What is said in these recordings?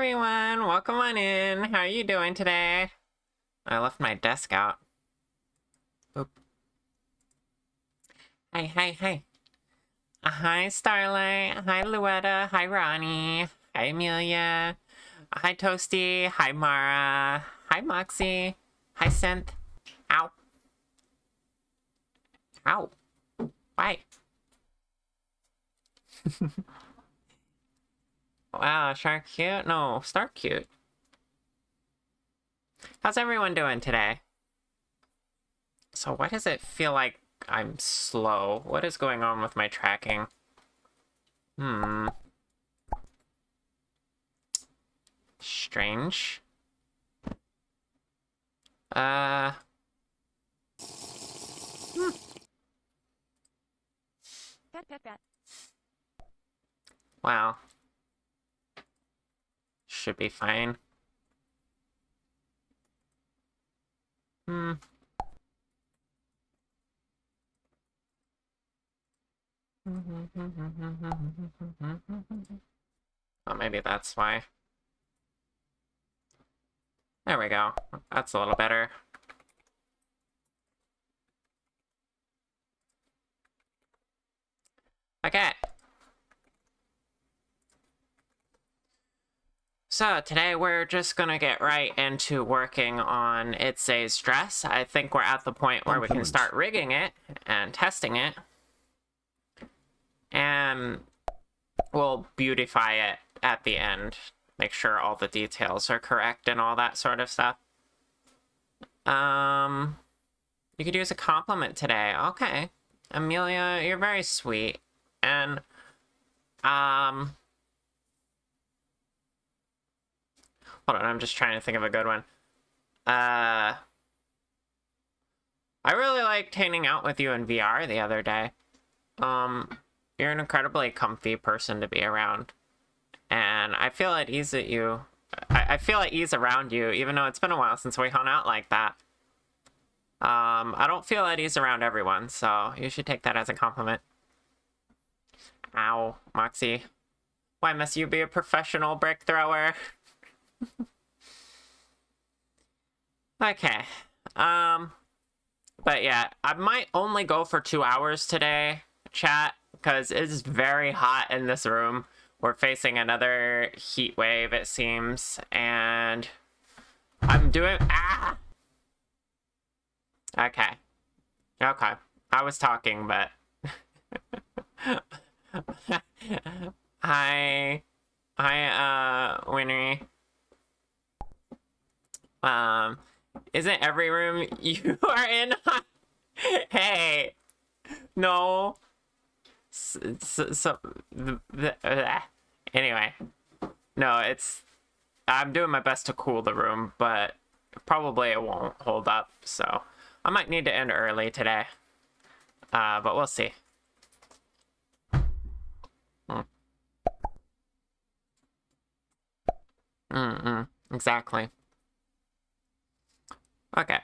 everyone, welcome on in. How are you doing today? I left my desk out. Oop. Hi. Hi, Starlight. Hi, Luetta. Hi, Ronnie. Hi, Amelia. Hi, Toasty. Hi, Mara. Hi, Moxie. Hi, Synth. Ow. Ow. Why? Wow, Shark cute? No, Stark cute. How's everyone doing today? So why does it feel like I'm slow? What is going on with my tracking? Strange. Hmm. Wow. Should be fine. Hmm. Oh, maybe that's why. There we go. That's a little better. Okay. So today we're just gonna get right into working on Itzay's dress. I think we're at the point where we can start rigging it and testing it. And we'll beautify it at the end. Make sure all the details are correct and all that sort of stuff. You could use a compliment today. Okay. Amelia, you're very sweet. And, hold on, I'm just trying to think of a good one. I really liked hanging out with you in VR the other day. You're an incredibly comfy person to be around. And I feel at ease at you. I feel at ease around you, even though it's been a while since we hung out like that. I don't feel at ease around everyone, so you should take that as a compliment. Ow, Moxie. Why must you be a professional brick thrower? Okay. But yeah, I might only go for 2 hours today, chat, because it's very hot in this room. We're facing another heat wave, it seems, and I'm doing... Ah! Okay. Okay. I was talking, but... Hi. Hi, Winry. Isn't every room you are in? Hey. No. Anyway. No, it's... I'm doing my best to cool the room, but probably it won't hold up, so... I might need to end early today. But we'll see. Exactly. Okay.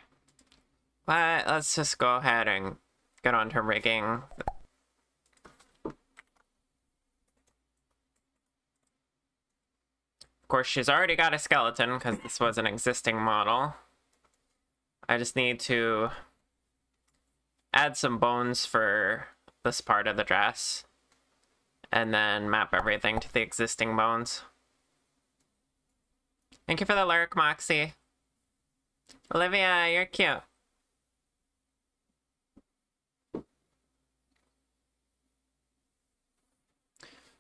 But let's just go ahead and get on to rigging. Of course, she's already got a skeleton because this was an existing model. I just need to add some bones for this part of the dress and then map everything to the existing bones. Thank you for the lurk, Moxie. Olivia, you're cute.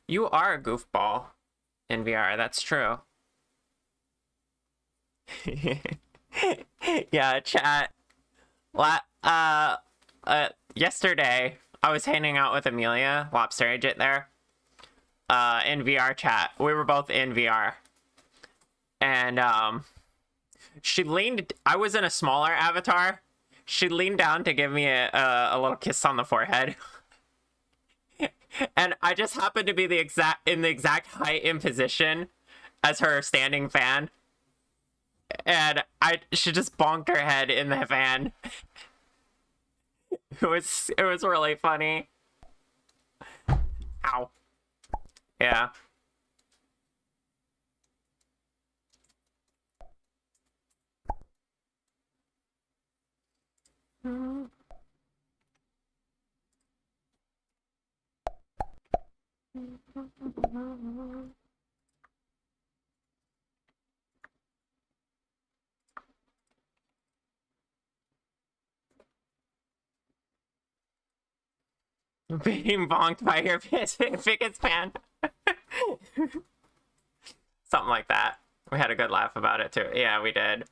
You are a goofball in VR, that's true. Yeah, chat. Yesterday, I was hanging out with Amelia, Lobster Agent there, in VR chat. We were both in VR. And, she leaned... I was in a smaller avatar. She leaned down to give me a little kiss on the forehead. And I just happened to be in the exact height and position as her standing fan. And she just bonked her head in the fan. It was really funny. Ow. Yeah. Being bonked by your biggest fan. Something like that. We had a good laugh about it too. Yeah, we did.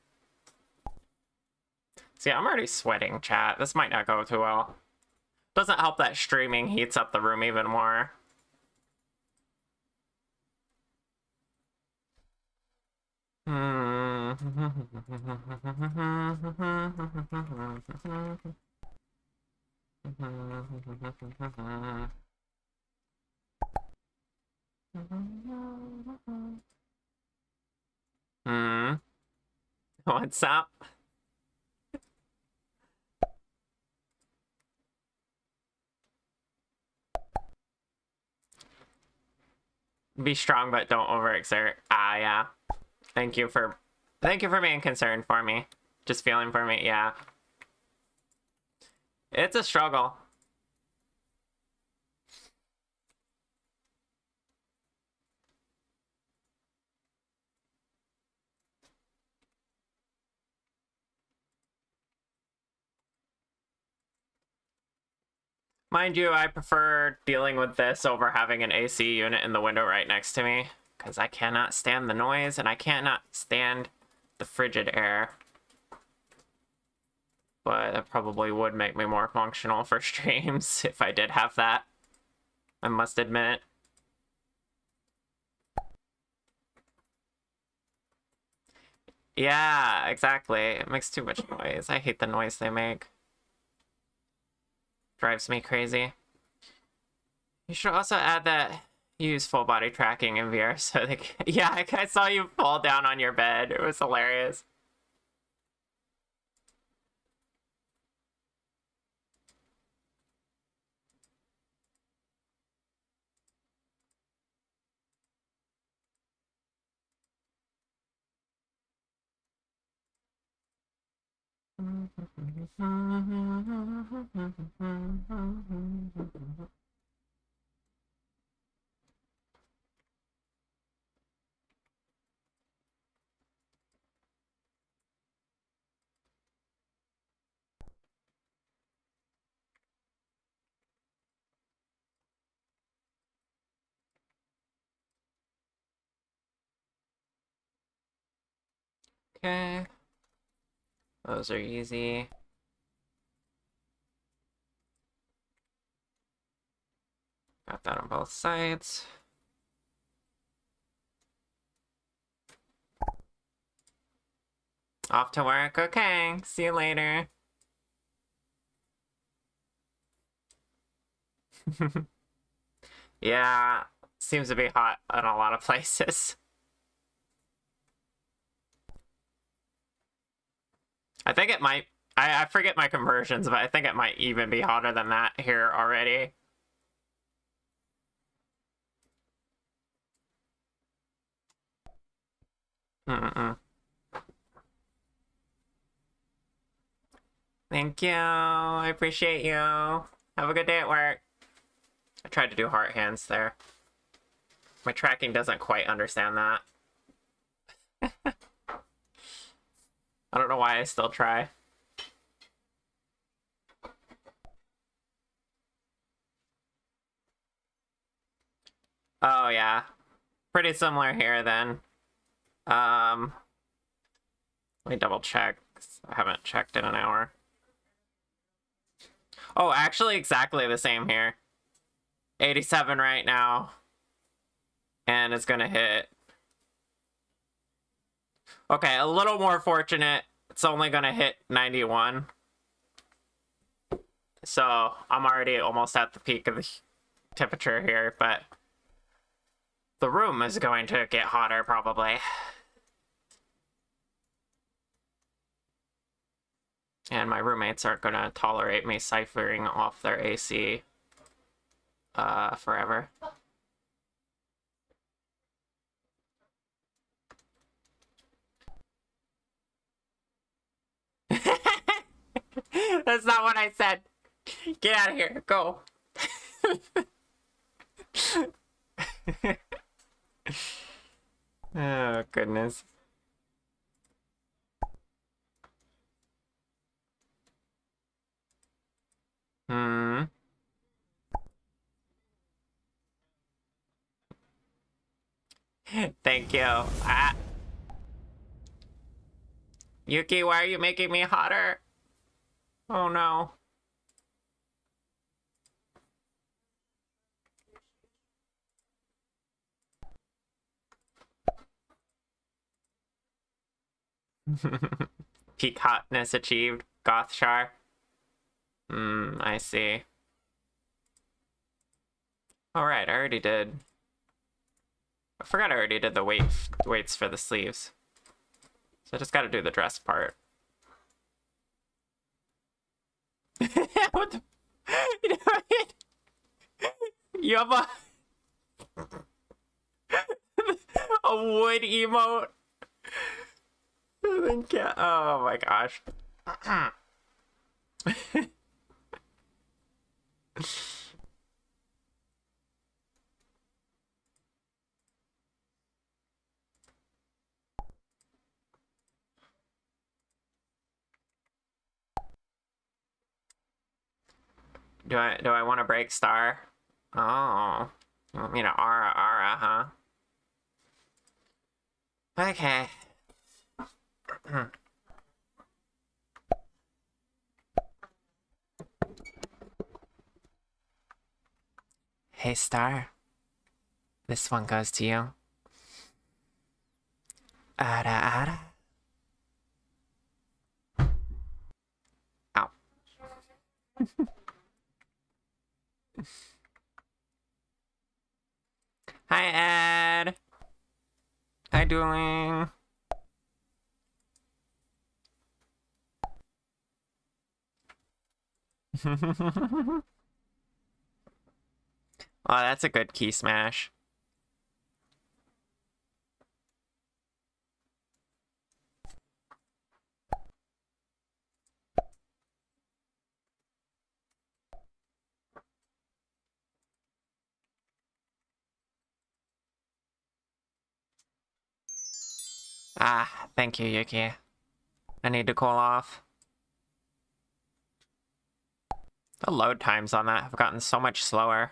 See, I'm already sweating, chat. This might not go too well. Doesn't help that streaming heats up the room even more. What's up? Be strong, but don't overexert. Ah, yeah. Thank you for being concerned for me. Just feeling for me, yeah. It's a struggle. Mind you, I prefer dealing with this over having an AC unit in the window right next to me, because I cannot stand the noise and I cannot stand the frigid air. But that probably would make me more functional for streams if I did have that. I must admit. Yeah, exactly. It makes too much noise. I hate the noise they make. Drives me crazy. You should also add that you use full body tracking in VR so they can... Yeah, I saw you fall down on your bed. It was hilarious. Okay. Those are easy. Got that on both sides. Off to work. Okay. See you later. Yeah. Seems to be hot in a lot of places. I think it might... I forget my conversions, but I think it might even be hotter than that here already. Thank you. I appreciate you. Have a good day at work. I tried to do heart hands there. My tracking doesn't quite understand that. I don't know why I still try. Oh, yeah. Pretty similar here, then. Let me double check. I haven't checked in an hour. Oh, actually exactly the same here. 87 right now. And it's gonna hit... Okay, a little more fortunate. It's only gonna hit 91. So, I'm already almost at the peak of the temperature here, but... the room is going to get hotter, probably. And my roommates aren't gonna tolerate me ciphering off their AC forever. That's not what I said. Get out of here. Go. Oh, goodness. Hmm. Thank you. Ah. Yuki, why are you making me hotter? Oh no. Peak hotness achieved. Gothshar. I see. Alright, I already did. I forgot I already did the weights for the sleeves. So I just gotta do the dress part. What the? You have a wood emote? Oh my gosh. Do I want to break star? Oh. You want me to Ara, huh? Okay. Hey, Star. This one goes to you. Ara, ara. Ow. Hi, Ed. How you doing? Oh, that's a good key smash. Ah, thank you, Yuki. I need to cool off. The load times on that have gotten so much slower.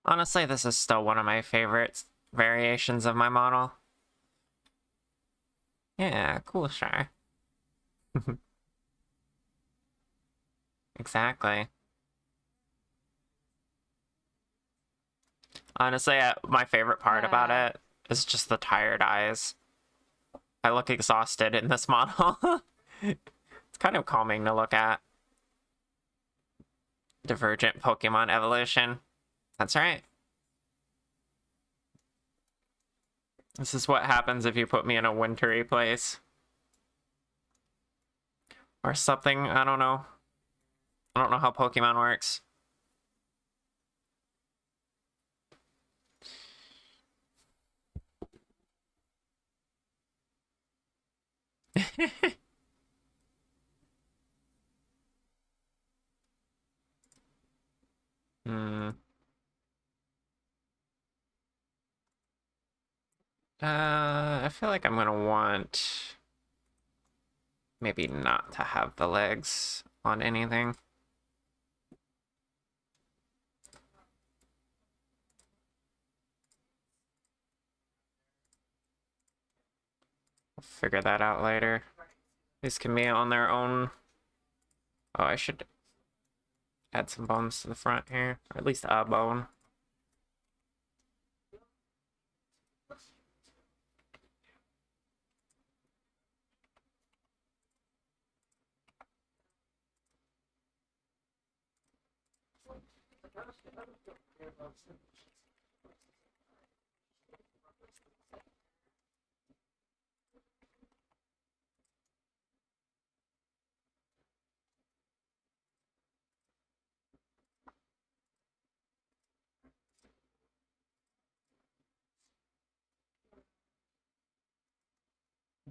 Honestly, this is still one of my favorite variations of my model. Yeah, cool, sure. Exactly. Honestly, my favorite part about it is just the tired eyes. I look exhausted in this model. It's kind of calming to look at. Divergent Pokemon evolution. That's right. This is what happens if you put me in a wintry place. Or something, I don't know. I don't know how Pokemon works. Hmm. I feel like I'm gonna want maybe not to have the legs on anything. I'll figure that out later. These can be on their own. Oh, I should add some bones to the front here, or at least a bone.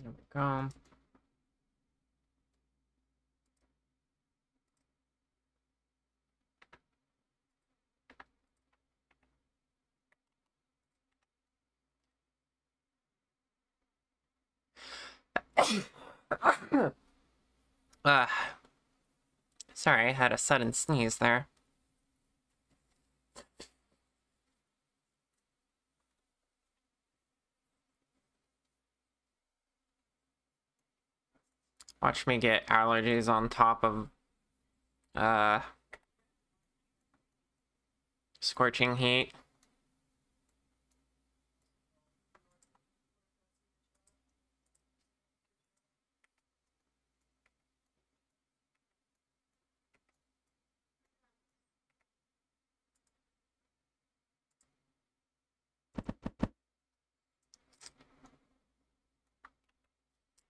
There we go. uh, Sorry, I had a sudden sneeze there. Watch me get allergies on top of scorching heat.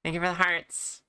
Thank you for the hearts.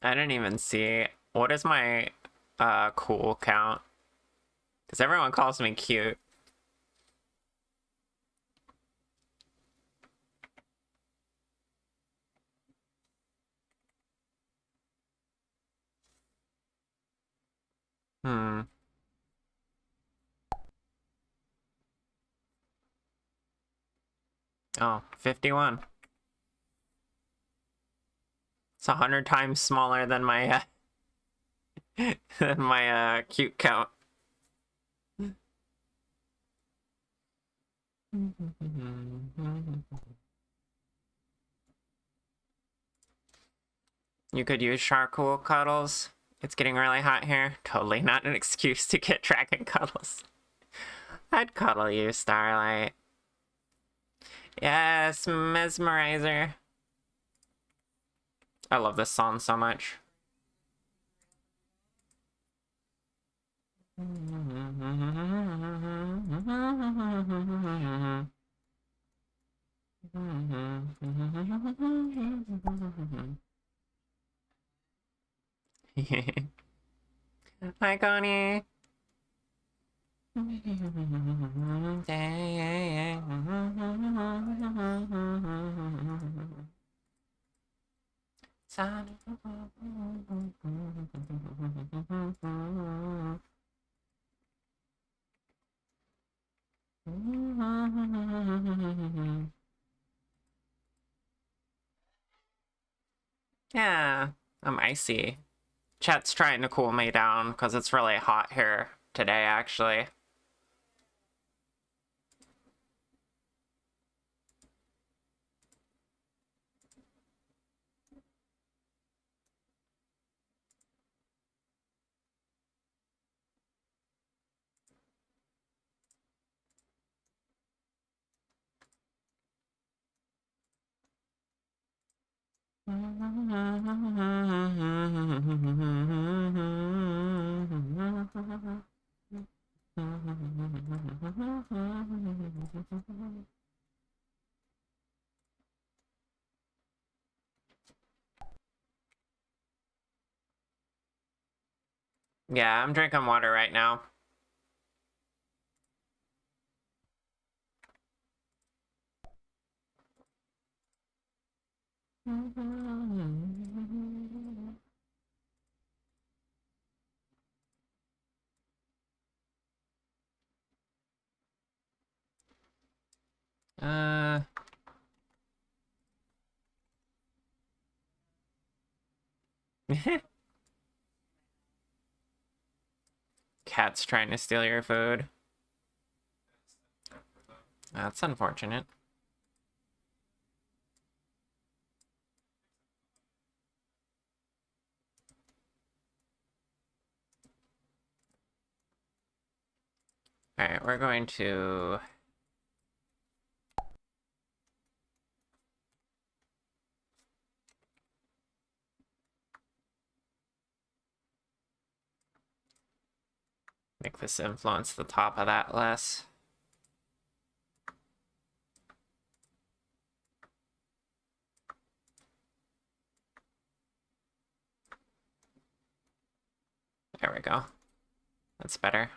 I didn't even see. What is my cool count? Because everyone calls me cute. Hmm. Oh, 51. It's 100 times smaller than my than my cute count. You could use charcoal cuddles. It's getting really hot here. Totally not an excuse to get dragon cuddles. I'd cuddle you, Starlight. Yes, Mesmerizer. I love this song so much. Hi, Connie. Yeah, I'm icy. Chat's trying to cool me down because it's really hot here today, actually. Yeah, I'm drinking water right now. Uh, Cat's trying to steal your food. That's unfortunate. Alright, we're going to... make this influence the top of that less. There we go. That's better.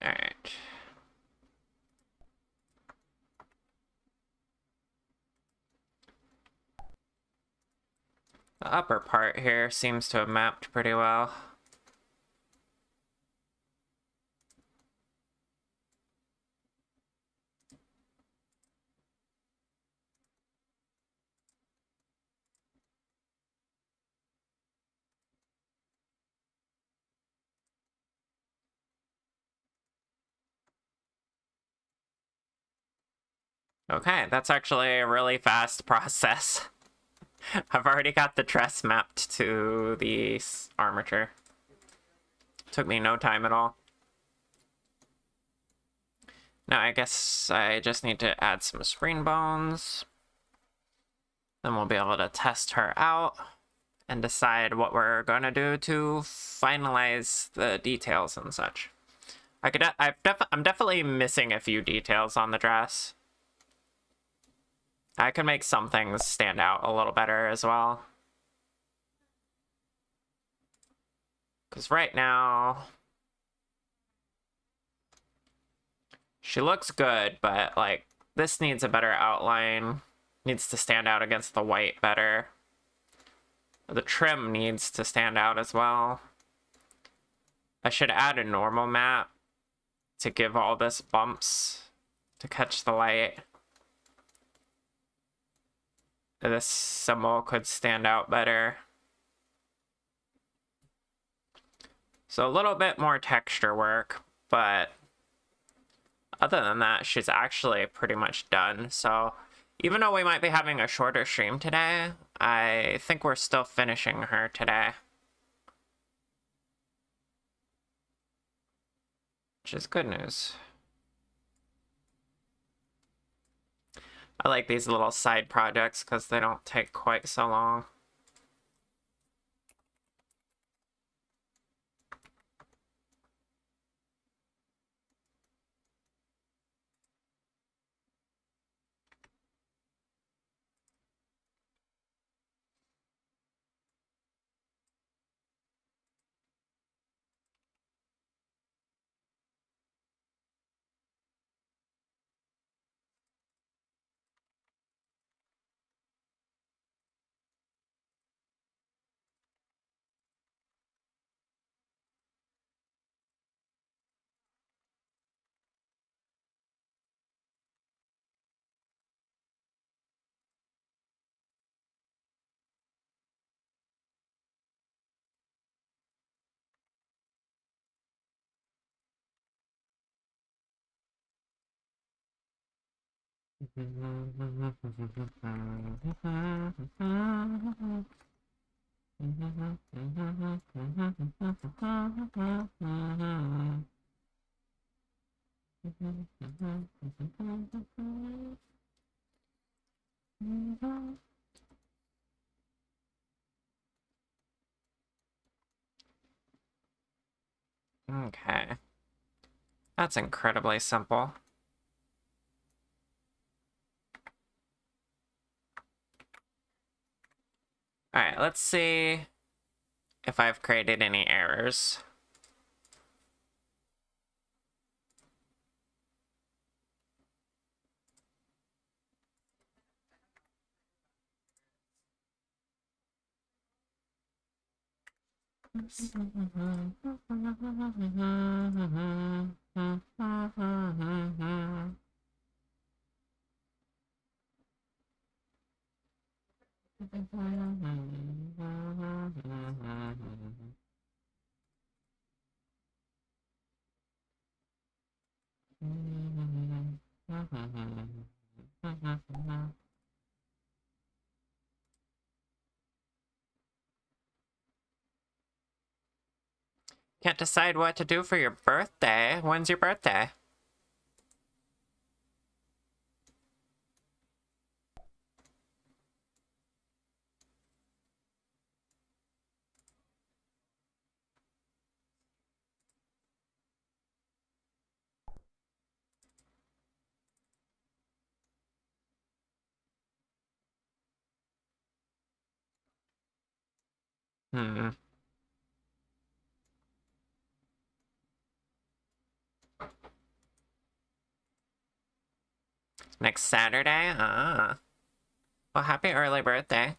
Alright. The upper part here seems to have mapped pretty well. Okay, that's actually a really fast process. I've already got the dress mapped to the armature. Took me no time at all. Now I guess I just need to add some spring bones. Then we'll be able to test her out and decide what we're gonna do to finalize the details and such. I'm definitely missing a few details on the dress. I can make some things stand out a little better as well. Because right now, she looks good, but like this needs a better outline. Needs to stand out against the white better. The trim needs to stand out as well. I should add a normal map to give all this bumps to catch the light. This symbol could stand out better. So a little bit more texture work, but other than that, she's actually pretty much done. So even though we might be having a shorter stream today, I think we're still finishing her today. Which is good news. I like these little side projects because they don't take quite so long. Okay. That's incredibly simple. Alright, let's see if I've created any errors. Can't decide what to do for your birthday. When's your birthday? Hmm. Next Saturday? Ah. Well, happy early birthday.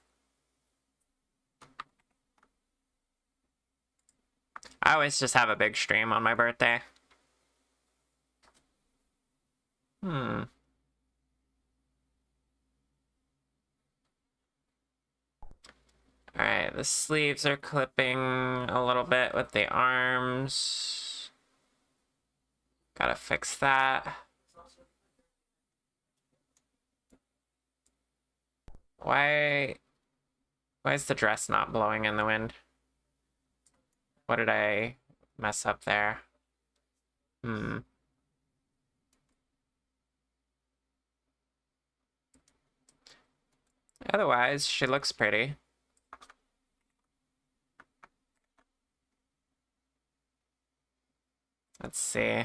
I always just have a big stream on my birthday. Hmm. Alright, the sleeves are clipping a little bit with the arms. Gotta fix that. Why is the dress not blowing in the wind? What did I mess up there? Hmm. Otherwise, she looks pretty. Let's see.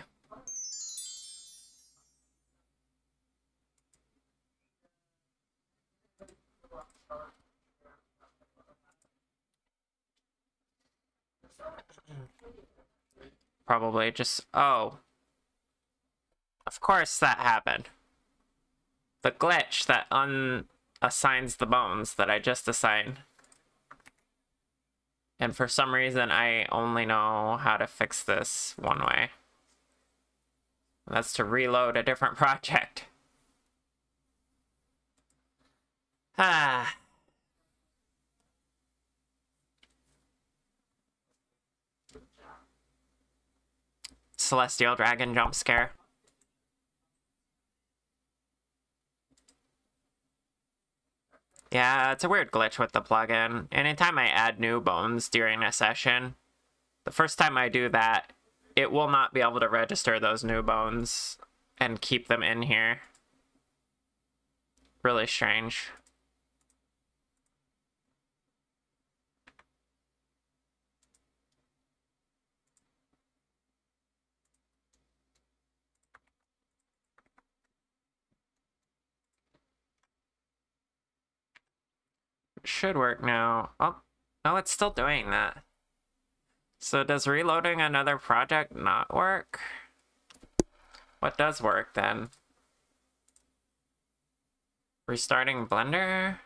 Probably just... Oh. Of course that happened. The glitch that unassigns the bones that I just assigned. And for some reason, I only know how to fix this one way. That's to reload a different project. Ah. Celestial Dragon jump scare. Yeah, it's a weird glitch with the plugin. Anytime I add new bones during a session, the first time I do that, it will not be able to register those new bones and keep them in here. Really strange. It should work now. Oh, no, it's still doing that. So does reloading another project not work? What does work then? Restarting Blender?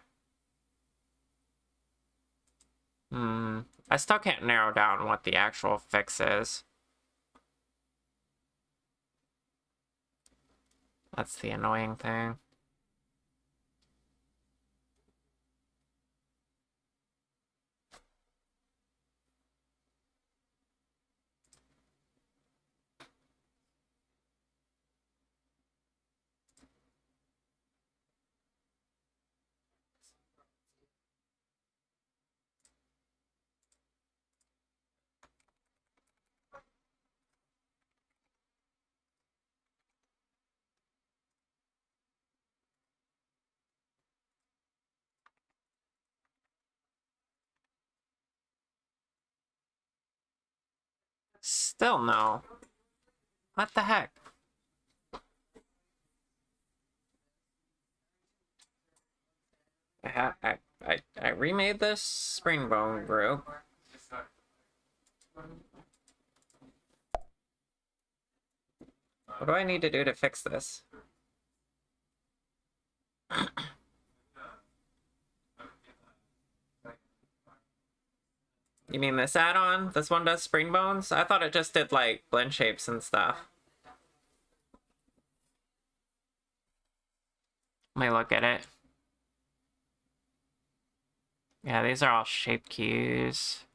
I still can't narrow down what the actual fix is. That's the annoying thing. Still no. What the heck? I remade this Springbone group. What do I need to do to fix this? You mean this add-on? This one does spring bones? I thought it just did, like, blend shapes and stuff. Let me look at it. Yeah, these are all shape keys.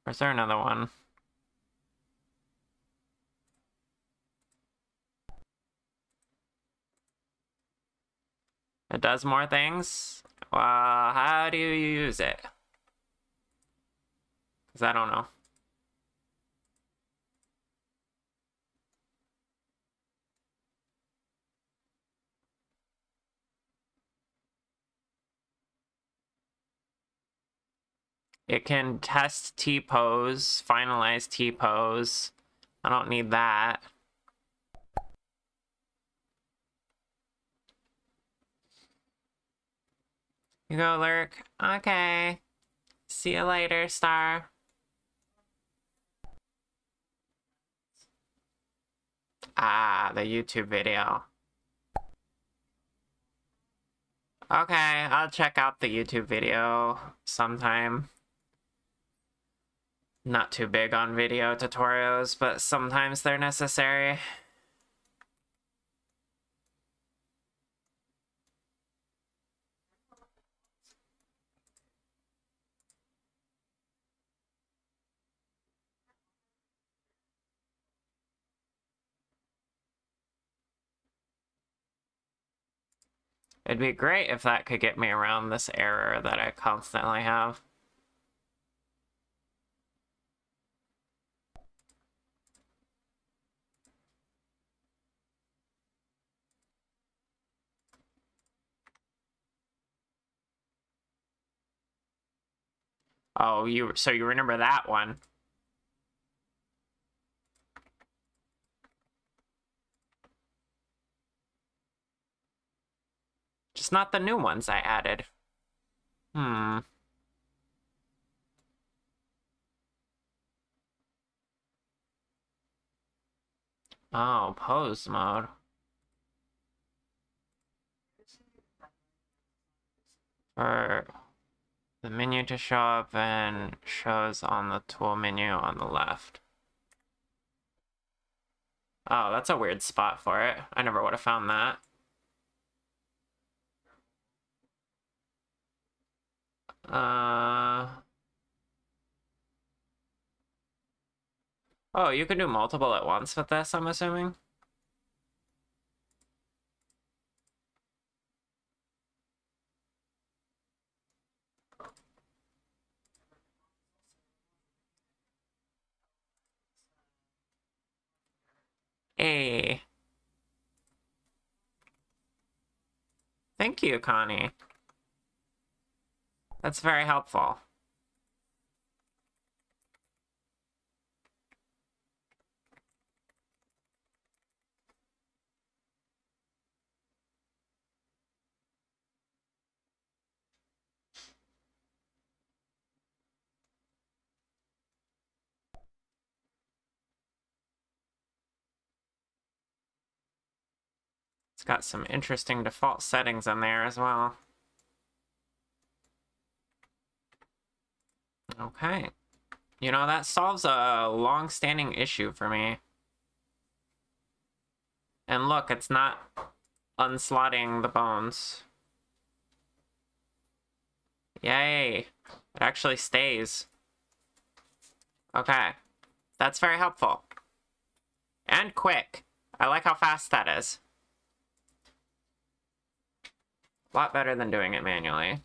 Or is there another one? It does more things? How do you use it? Because I don't know. It can test T-pose, finalize T-pose. I don't need that. You go, Lurk. Okay. See you later, Star. Ah, the YouTube video. Okay, I'll check out the YouTube video sometime. Not too big on video tutorials, but sometimes they're necessary. It'd be great if that could get me around this error that I constantly have. Oh, so you remember that one. Just not the new ones I added. Hmm. Oh, pose mode. For the menu to show up and shows on the tool menu on the left. Oh, that's a weird spot for it. I never would have found that. Oh, you can do multiple at once with this, I'm assuming? Hey. Thank you, Connie. That's very helpful. It's got some interesting default settings in there as well. Okay. You know, that solves a long-standing issue for me. And look, it's not unslotting the bones. Yay. It actually stays. Okay. That's very helpful. And quick. I like how fast that is. A lot better than doing it manually.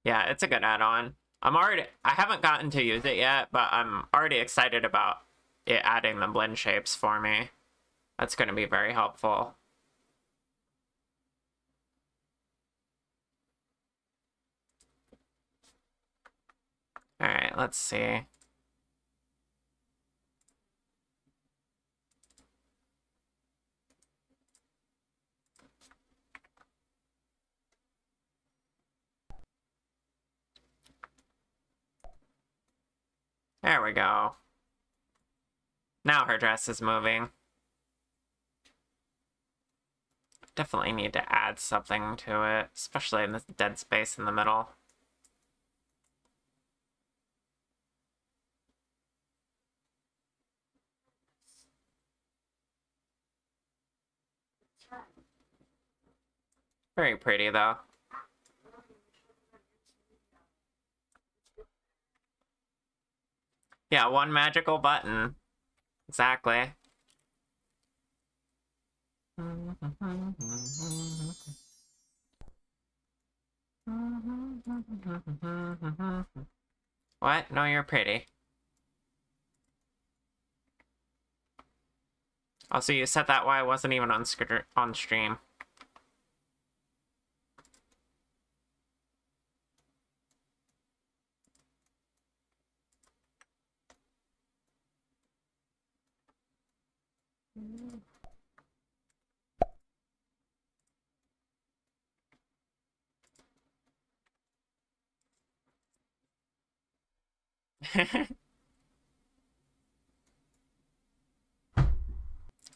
Yeah, it's a good add-on. I haven't gotten to use it yet, but I'm already excited about it adding the blend shapes for me. That's going to be very helpful. All right, let's see. There we go. Now her dress is moving. Definitely need to add something to it, especially in this dead space in the middle. Very pretty, though. Yeah, one magical button. Exactly. What? No, you're pretty. Also, you said that while I wasn't even on stream.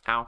Ow.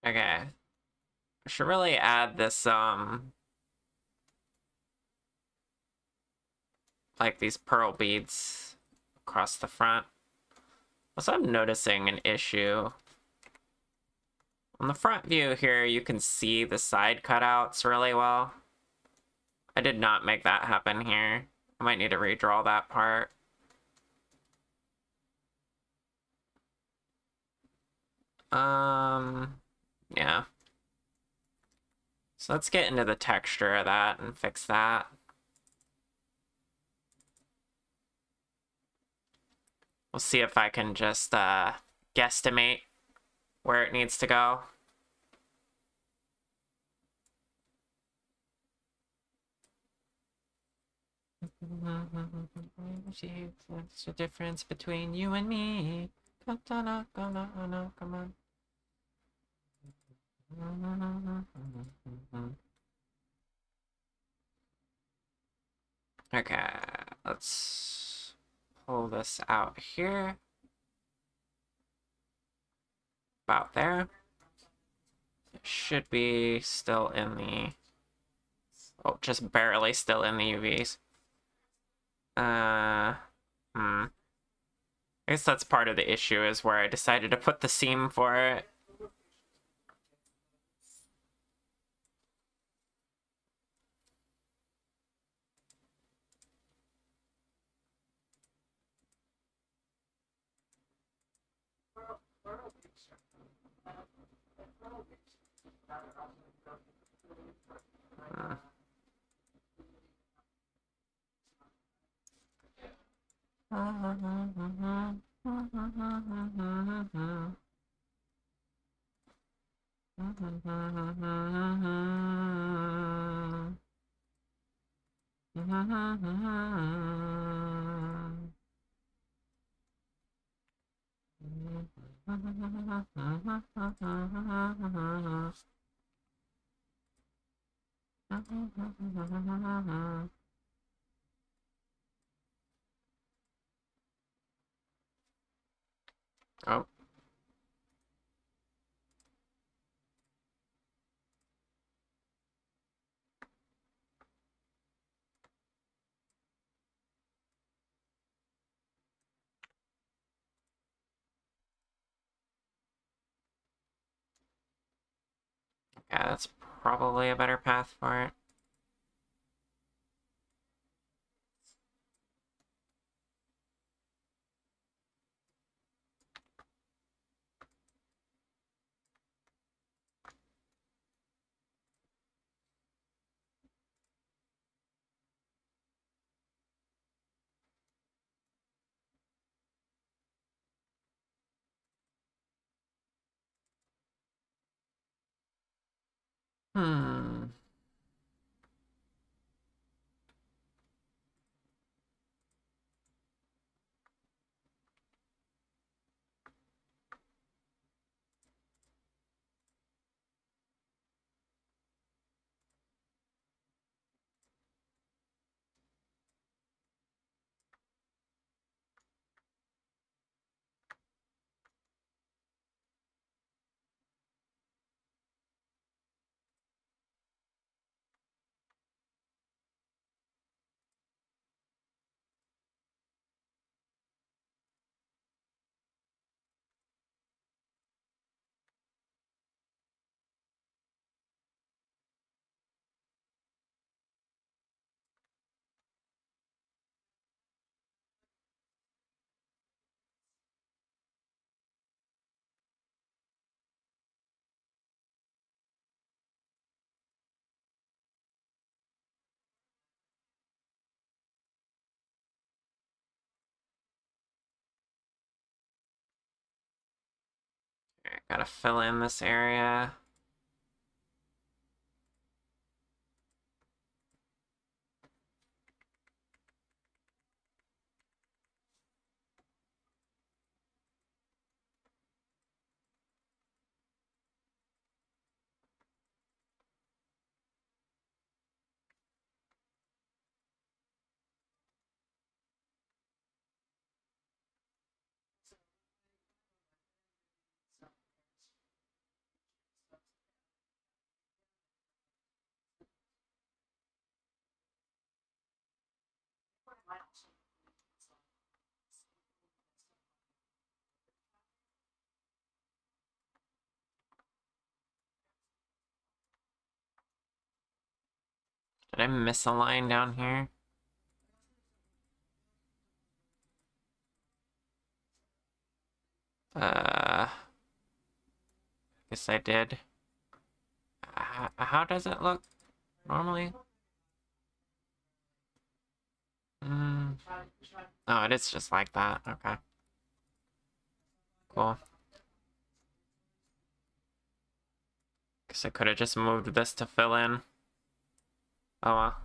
Okay. I should really add this, like these pearl beads across the front. Also, I'm noticing an issue. On the front view here, you can see the side cutouts really well. I did not make that happen here. I might need to redraw that part. Yeah. So let's get into the texture of that and fix that. We'll see if I can just guesstimate where it needs to go. What's the difference between you and me? Come on. Okay, let's pull this out here. About there. It should be still in the... Oh, just barely still in the UVs. I guess that's part of the issue, is where I decided to put the seam for it. Oh. Yeah, that's probably a better path for it. Hmm. Alright, gotta fill in this area. Did I miss a line down here? Guess I did. How does it look normally? Oh, it is just like that. Okay. Cool. Guess I could have just moved this to fill in. Oh well.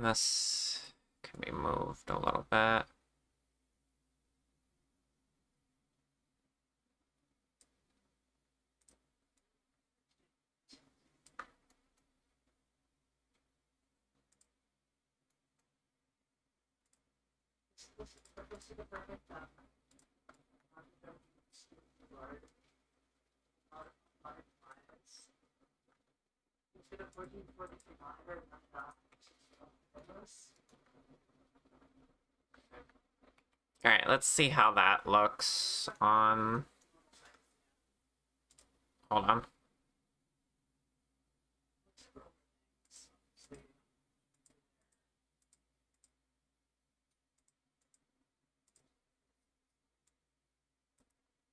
This can be moved a little bit. Alright, let's see how that looks on... Hold on.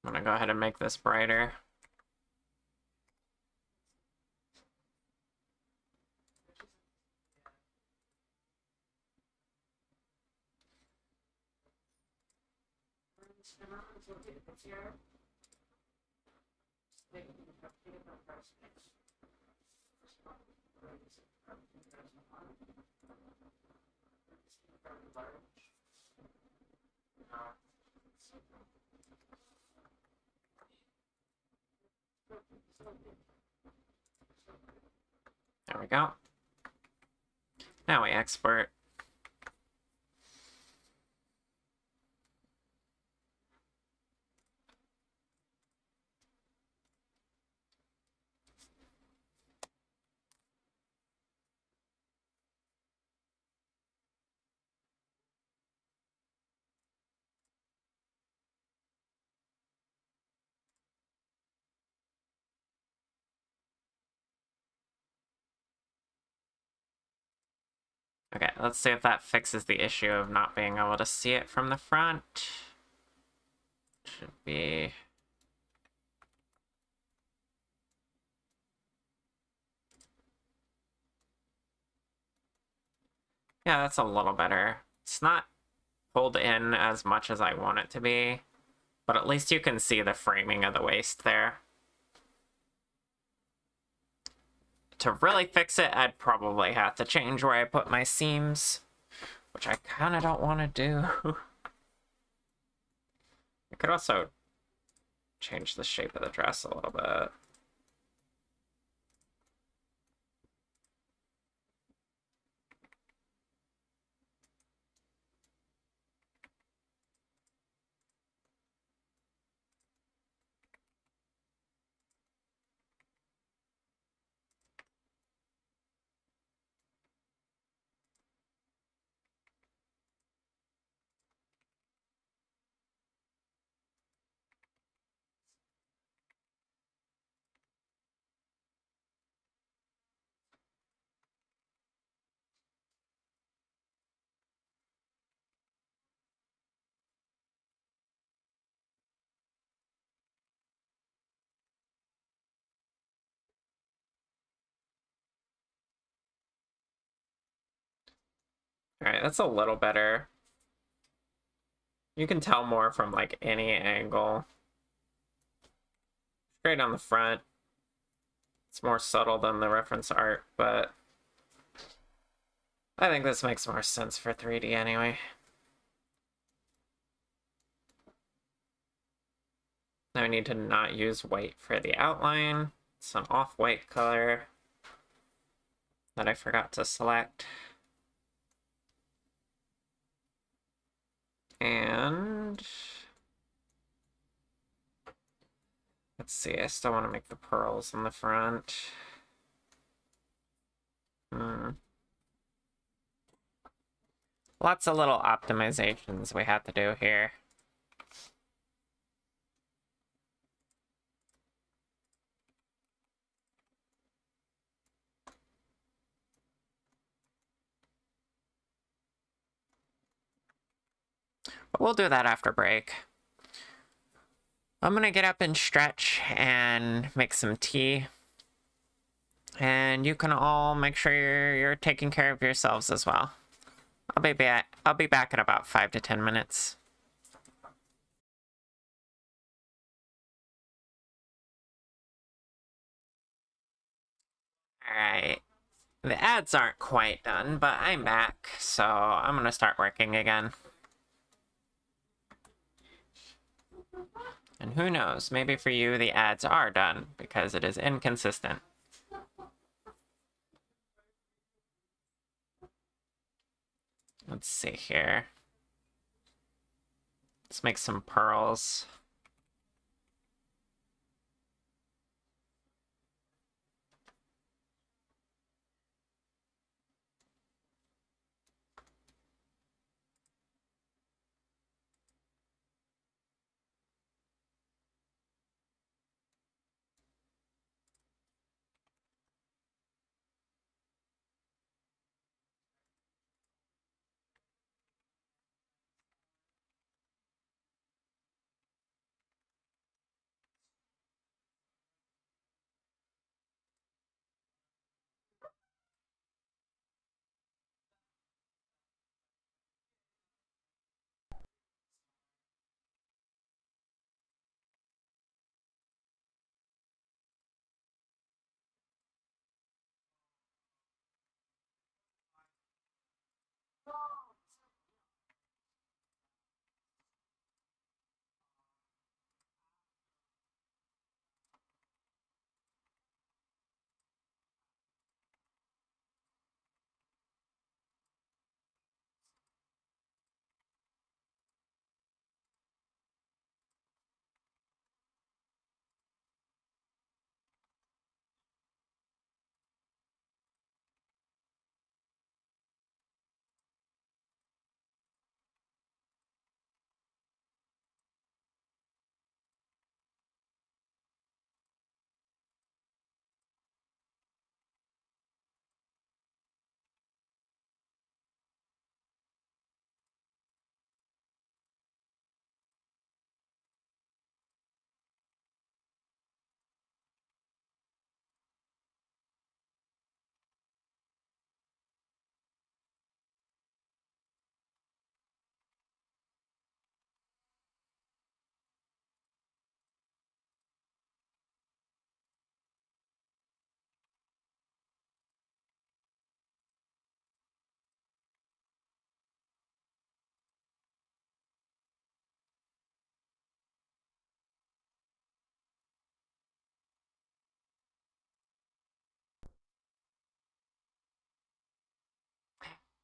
I'm gonna go ahead and make this brighter. There we go. Now we export. Okay, let's see if that fixes the issue of not being able to see it from the front. Should be... Yeah, that's a little better. It's not pulled in as much as I want it to be, but at least you can see the framing of the waist there. To really fix it, I'd probably have to change where I put my seams, which I kind of don't want to do. I could also change the shape of the dress a little bit. Alright, that's a little better. You can tell more from like any angle. Straight on the front. It's more subtle than the reference art, but I think this makes more sense for 3D anyway. Now I need to not use white for the outline. It's an off-white color that I forgot to select. And let's see, I still want to make the pearls in the front. Lots of little optimizations we have to do here. But we'll do that after break. I'm gonna get up and stretch and make some tea. And you can all make sure you're taking care of yourselves as well. I'll be back in about 5 to 10 minutes. Alright. The ads aren't quite done, but I'm back, so I'm gonna start working again. And who knows, maybe for you the ads are done, because it is inconsistent. Let's see here. Let's make some pearls.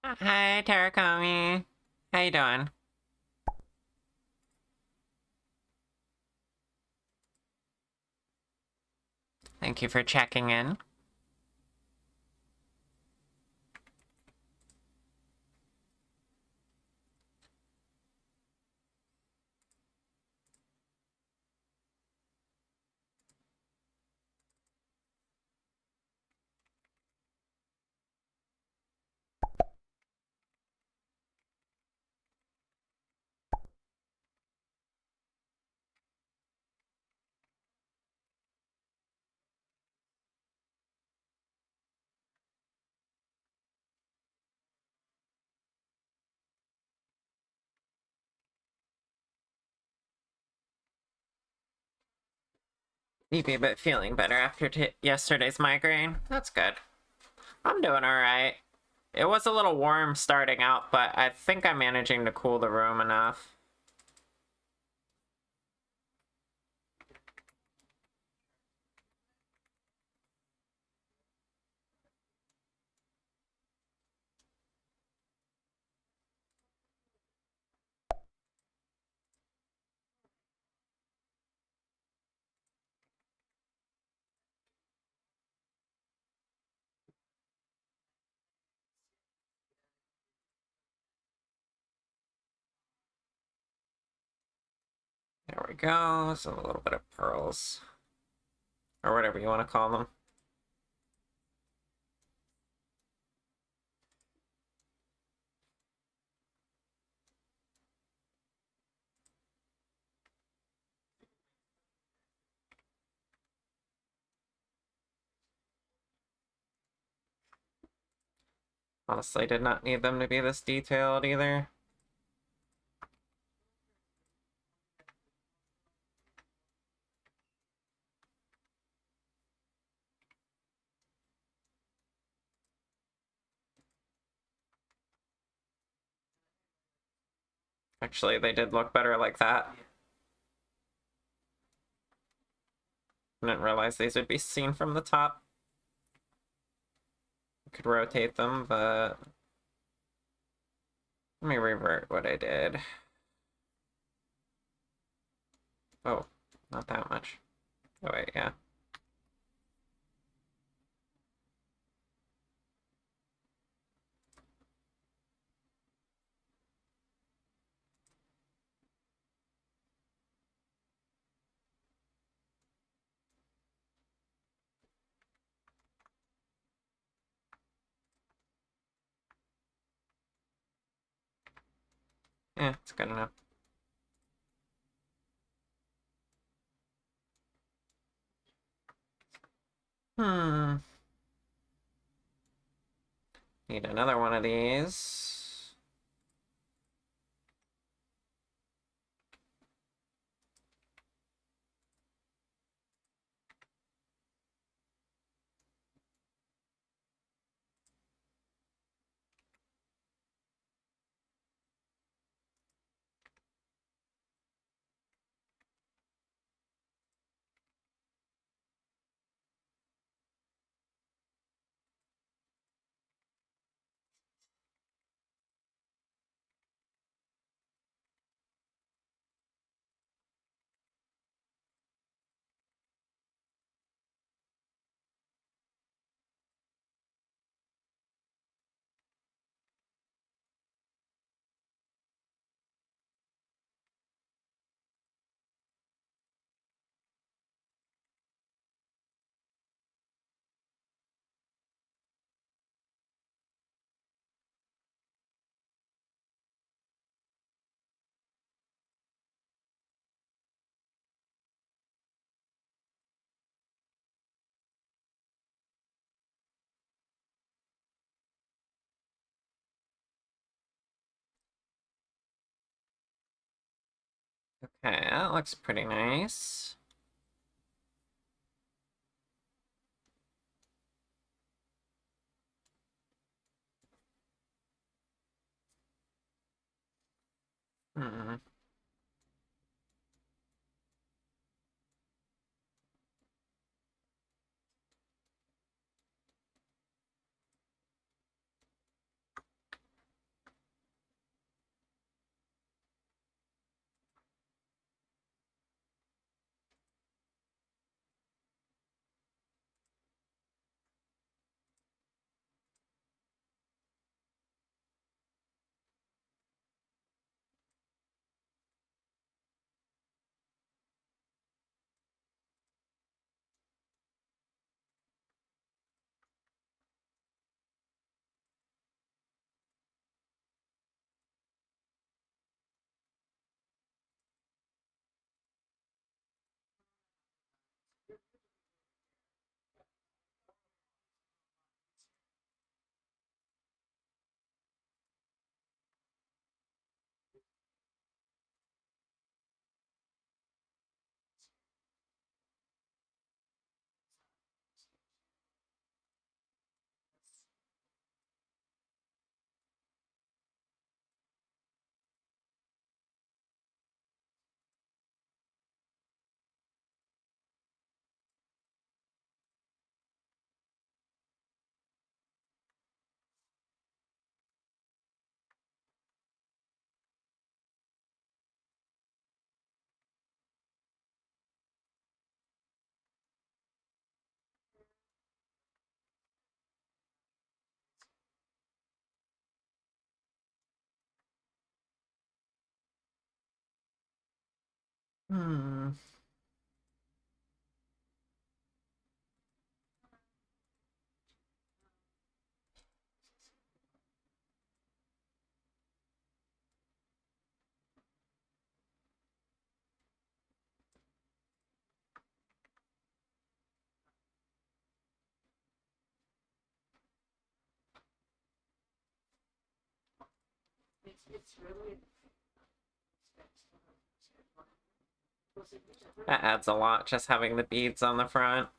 Hi, Tarakami. How you doing? Thank you for checking in. Maybe, but feeling better after yesterday's migraine. That's good. I'm doing alright. It was a little warm starting out, but I think I'm managing to cool the room enough. There we go. So a little bit of pearls. Or whatever you want to call them. Honestly, did not need them to be this detailed either. Actually, they did look better like that. I didn't realize these would be seen from the top. I could rotate them, but... Let me revert what I did. Oh, not that much. Oh wait, yeah. Yeah, it's good enough. Hmm. Need another one of these. Okay, that looks pretty nice. Hmm. Hmm. That adds a lot, just having the beads on the front.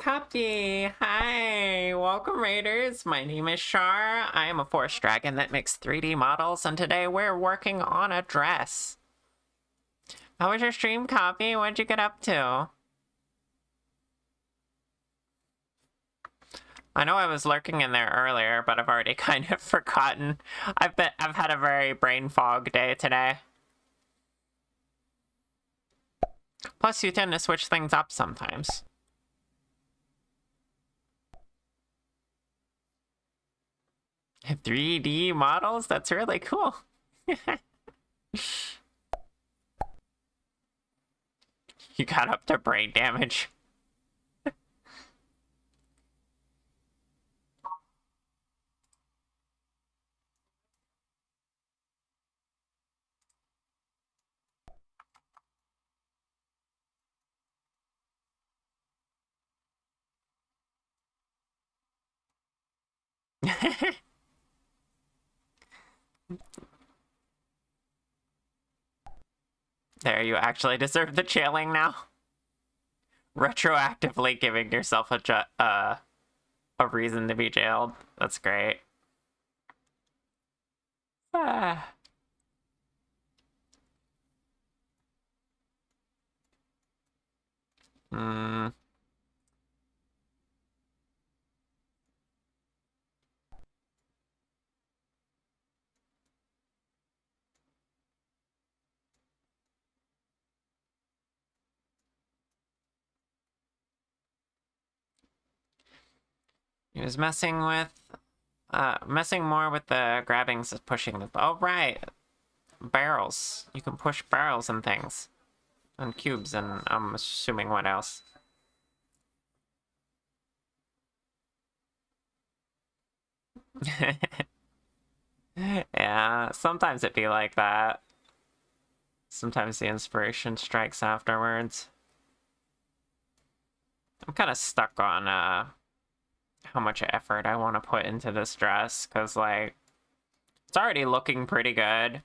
Copy! Hi! Welcome, Raiders! My name is Shar. I am a forest dragon that makes 3D models, and today we're working on a dress. How was your stream, Copy? What'd you get up to? I know I was lurking in there earlier, but I've already kind of forgotten. I've had a very brain fog day today. Plus, you tend to switch things up sometimes. $3D models? That's really cool. You got up to brain damage. There, you actually deserve the chailing now. Retroactively giving yourself a reason to be jailed. That's great. Ah. Hmm. He was messing more with the grabbings, pushing the. Oh right, barrels. You can push barrels and things, and cubes, and I'm assuming what else. Yeah, sometimes it be like that. Sometimes the inspiration strikes afterwards. I'm kind of stuck on how much effort I want to put into this dress, because like it's already looking pretty good.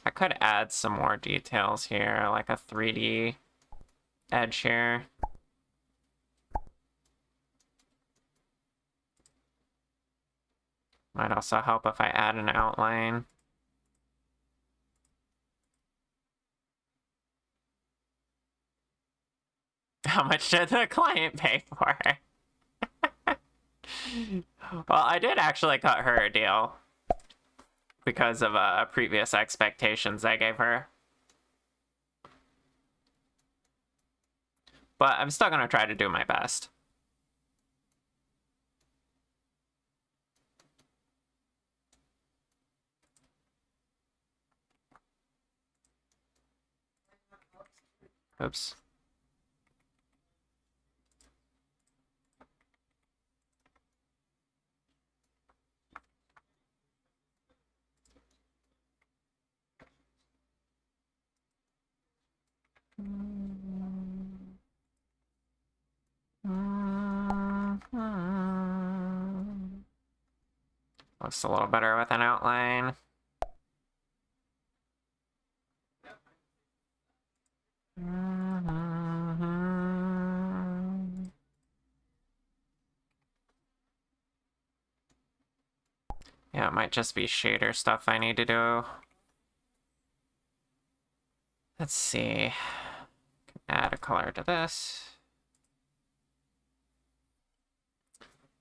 I could add some more details here, like a 3D edge here. Might also help if I add an outline. How much did the client pay for her? Well, I did actually cut her a deal because of previous expectations I gave her. But I'm still gonna try to do my best. Oops. Looks a little better with an outline. Yeah, it might just be shader stuff I need to do. Let's see. Add a color to this.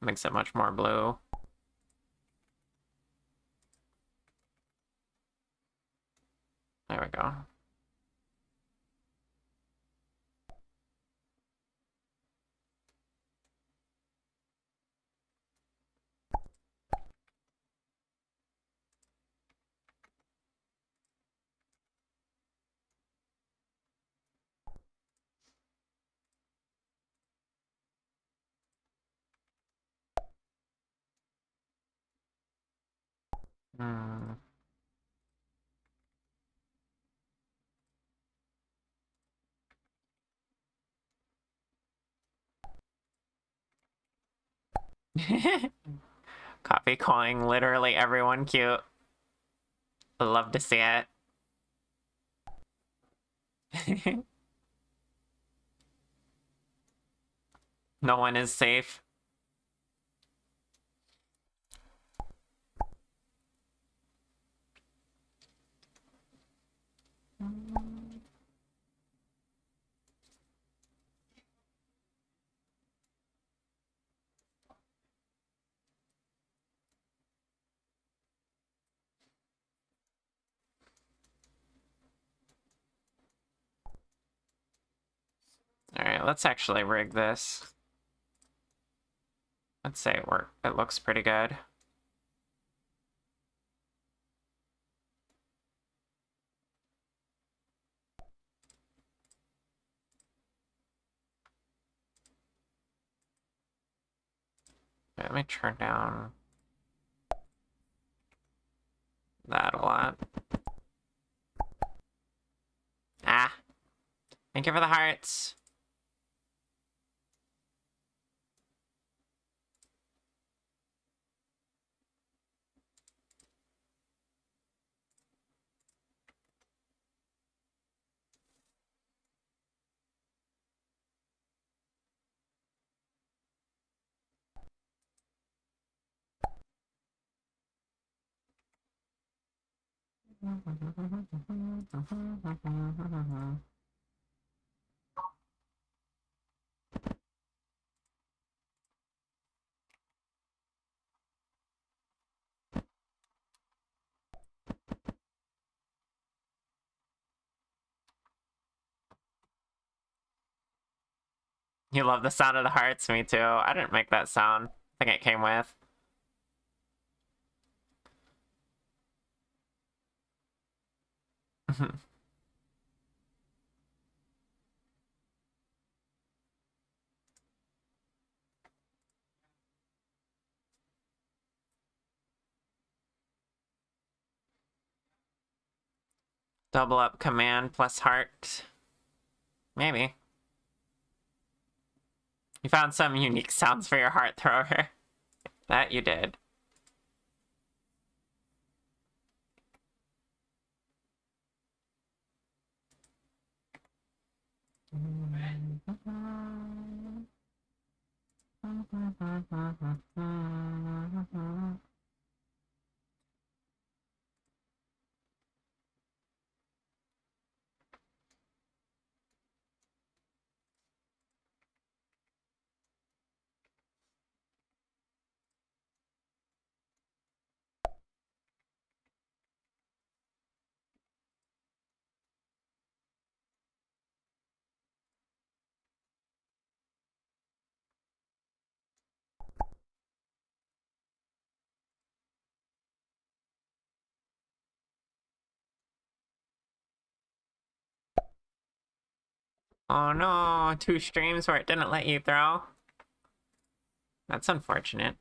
Makes it much more blue. There we go. Hmm. Coffee calling literally everyone cute. I love to see it. No one is safe. Alright, let's actually rig this. Let's say it worked. It looks pretty good. Let me turn down that a lot. Ah, thank you for the hearts. You love the sound of the hearts, me too. I didn't make that sound. I think it came with. Double up command plus heart. Maybe. You found some unique sounds for your heart thrower. That you did. Oh no, 2 streams where it didn't let you throw. That's unfortunate.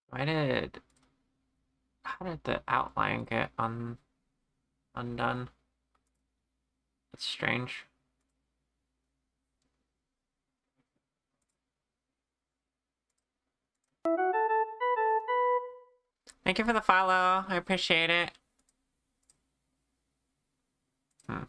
Why did... How did the outline get undone? That's strange. Thank you for the follow. I appreciate it. Hmm.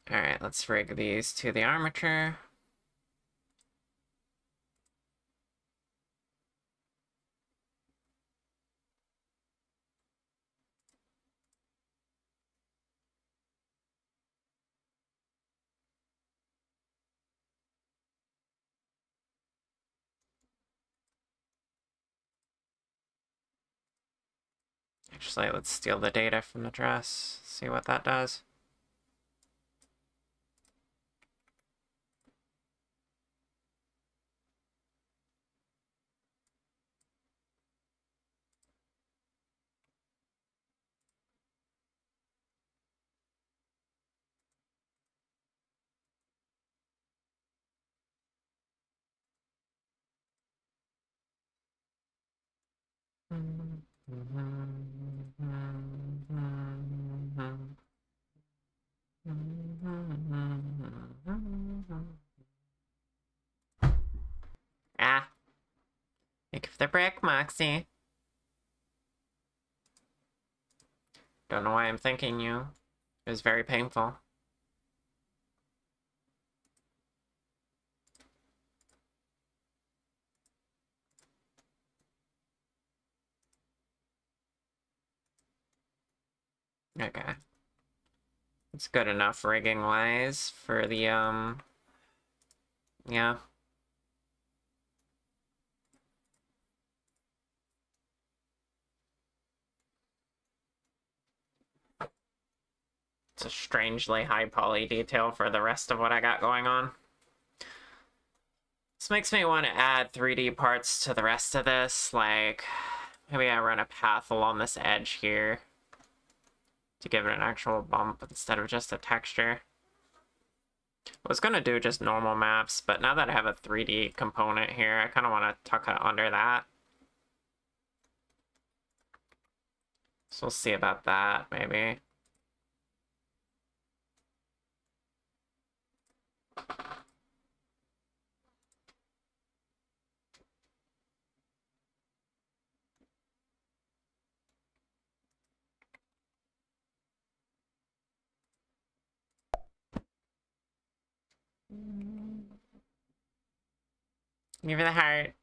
Alright, let's rig these to the armature. Actually, let's steal the data from the dress, see what that does. Ah, thank you for the brick, Moxie. Don't know why I'm thanking you. It was very painful. Okay. It's good enough rigging-wise for the, yeah. It's a strangely high poly detail for the rest of what I got going on. This makes me want to add 3D parts to the rest of this, like, maybe I run a path along this edge here to give it an actual bump instead of just a texture. I was gonna do just normal maps, but now that I have a 3D component here, I kind of want to tuck it under that. So we'll see about that, maybe. Give me the heart.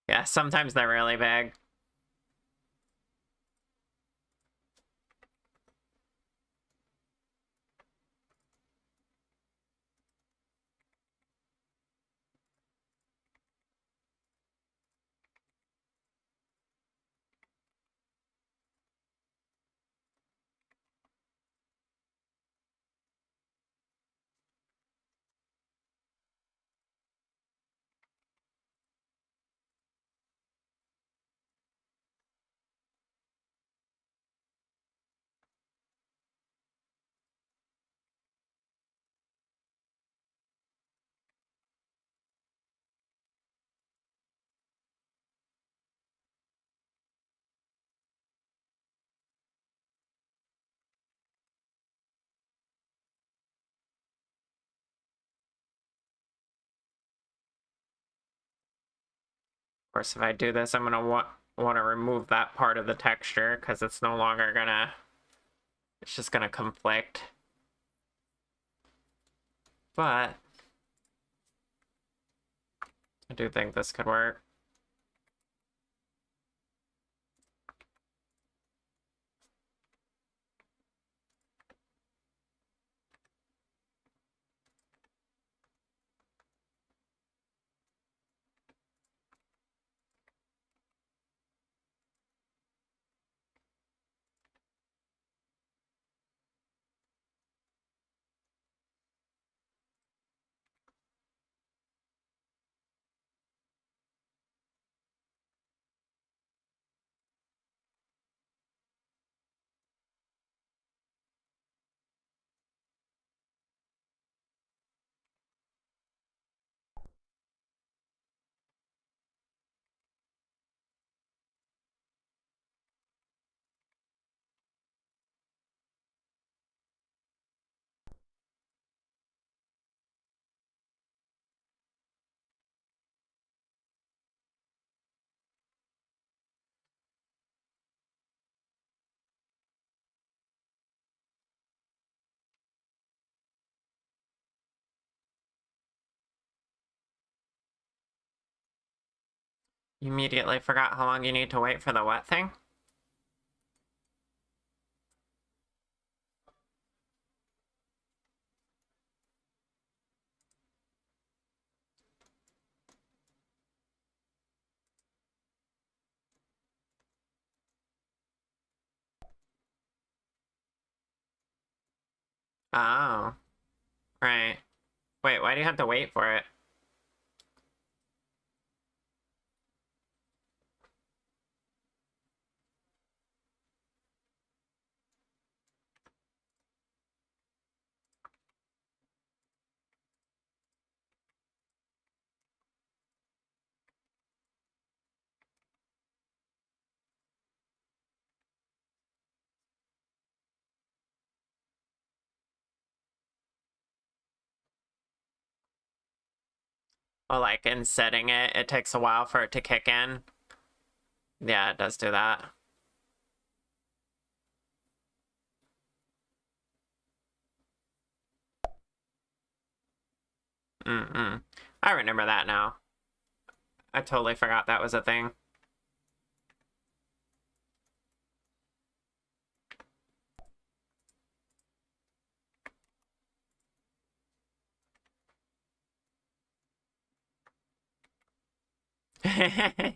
Yeah, sometimes they're really big. Of course, if I do this, I'm gonna want to remove that part of the texture because it's no longer gonna. It's just gonna conflict. But I do think this could work. You immediately forgot how long you need to wait for the what thing? Oh, right. Wait, why do you have to wait for it? Well, like in setting it, it takes a while for it to kick in. Yeah, it does do that. Mm-mm. I remember that now. I totally forgot that was a thing.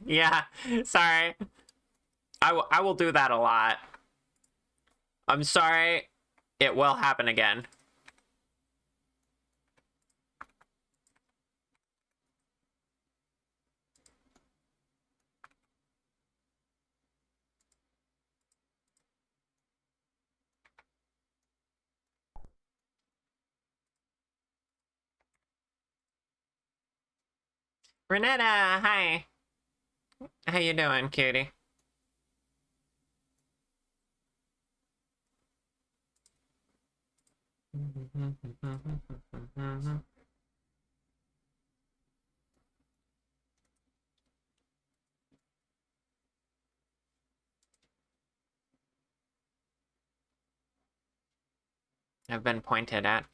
Yeah, sorry. I will do that a lot. I'm sorry. It will happen again. Renetta, hi. How you doing, cutie? I've been pointed at.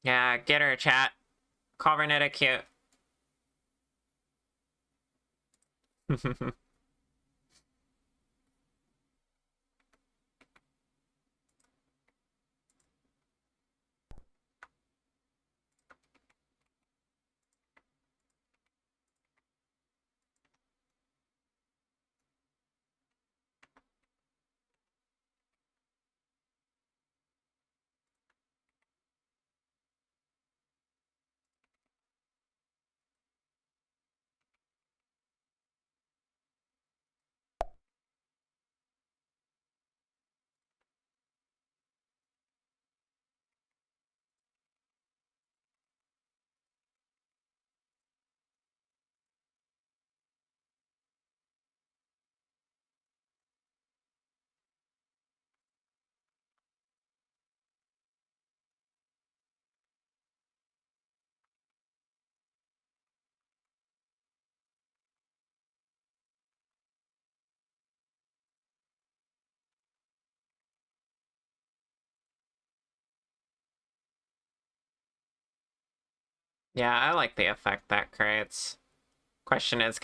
Yeah, get her, chat. Call Renetta cute. Yeah, I like the effect that creates. Question is,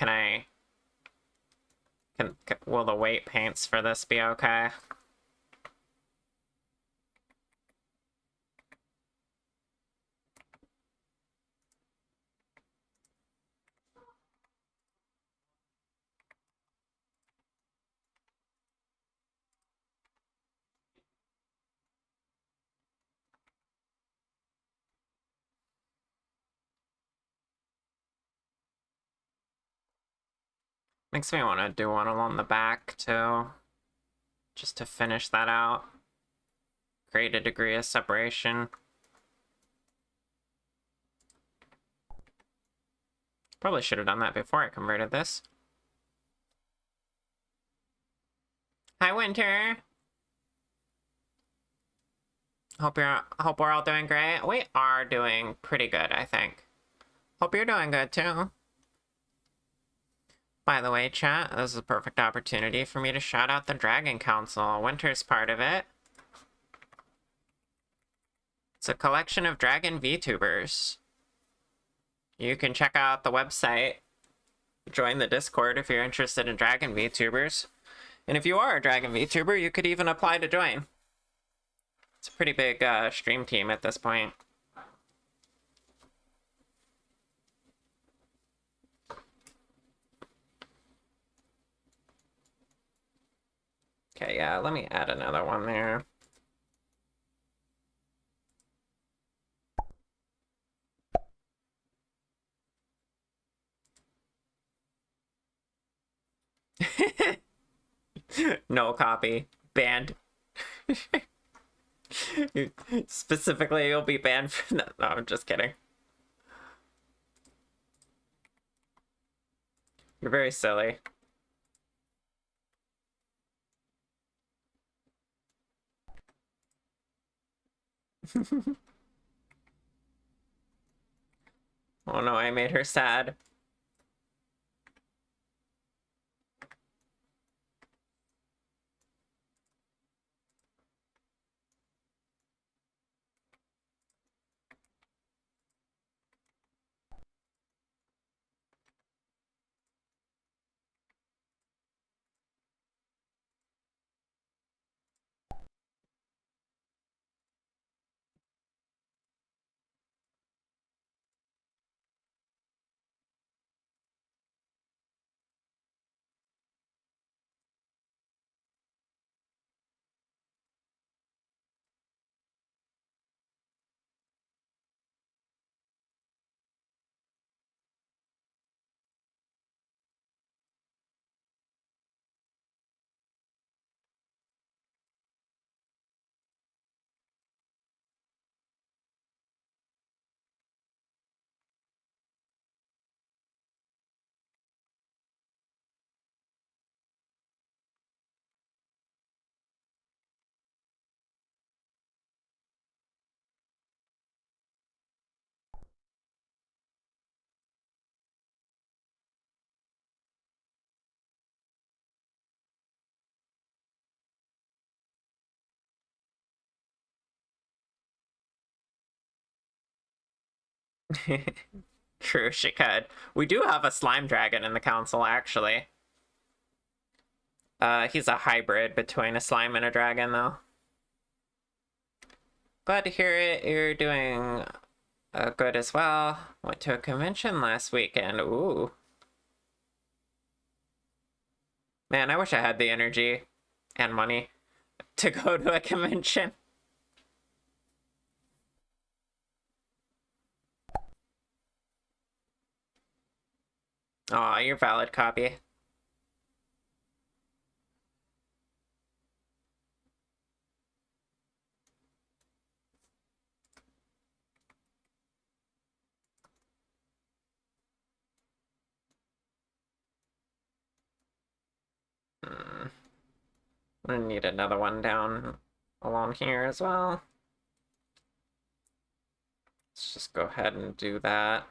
will the weight paints for this be okay? Makes me want to do one along the back, too. Just to finish that out. Create a degree of separation. Probably should have done that before I converted this. Hi, Winter! Hope we're all doing great. We are doing pretty good, I think. Hope you're doing good, too. By the way, chat, this is a perfect opportunity for me to shout out the Dragon Council. Winter's part of it. It's a collection of dragon VTubers. You can check out the website, join the Discord if you're interested in dragon VTubers. And if you are a dragon VTuber, you could even apply to join. It's a pretty big stream team at this point. Okay, yeah, let me add another one there. No copy. Banned. Specifically, you'll be banned for... No, I'm just kidding. You're very silly. Oh no, I made her sad. True, she could. We do have a slime dragon in the council, actually. He's a hybrid between a slime and a dragon, though. Glad to hear it. You're doing good as well. Went to a convention last weekend. Ooh. Man, I wish I had the energy and money to go to a convention. Aw, you're valid copy. I'm gonna need another one down along here as well. Let's just go ahead and do that.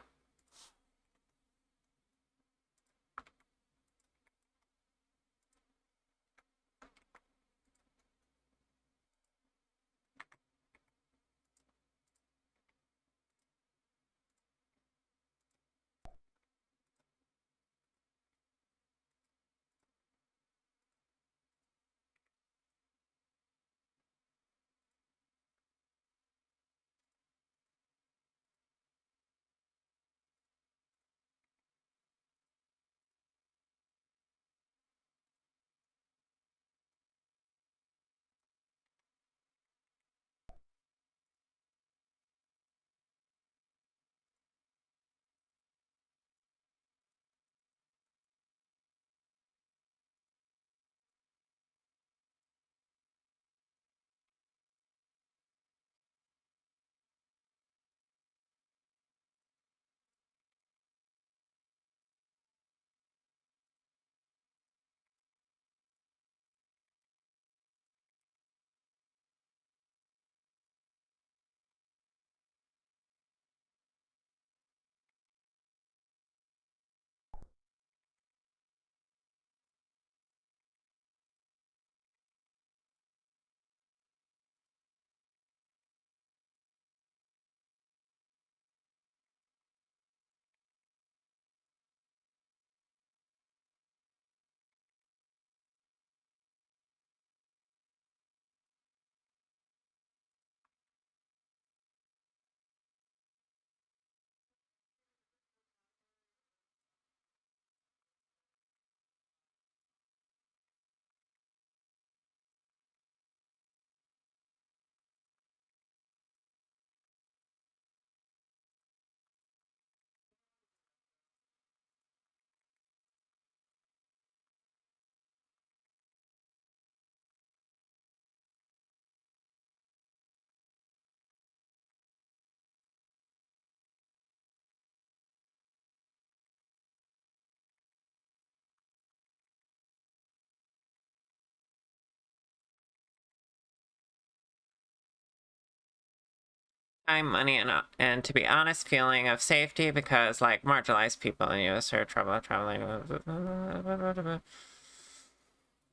time, money, and to be honest, feeling of safety because like marginalized people in U.S. are traveling.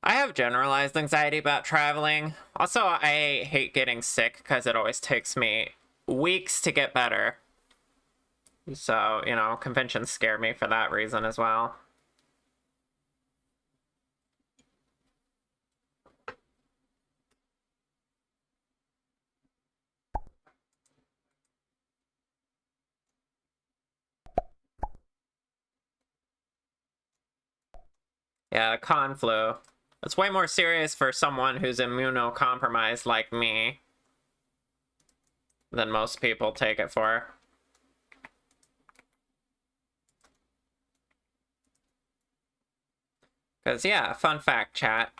I have generalized anxiety about traveling. Also, I hate getting sick because it always takes me weeks to get better. So, you know, conventions scare me for that reason as well. Yeah, the con flu. It's way more serious for someone who's immunocompromised like me than most people take it for. Because, yeah, fun fact, chat.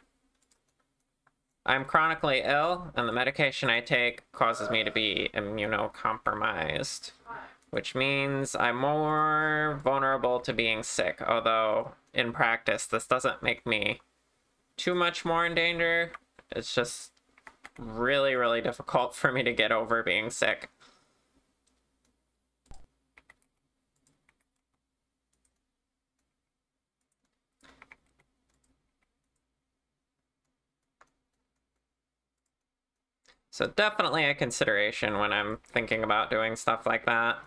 I'm chronically ill, and the medication I take causes me to be immunocompromised, which means I'm more vulnerable to being sick, although in practice, this doesn't make me too much more in danger. It's just really, really difficult for me to get over being sick. So definitely a consideration when I'm thinking about doing stuff like that.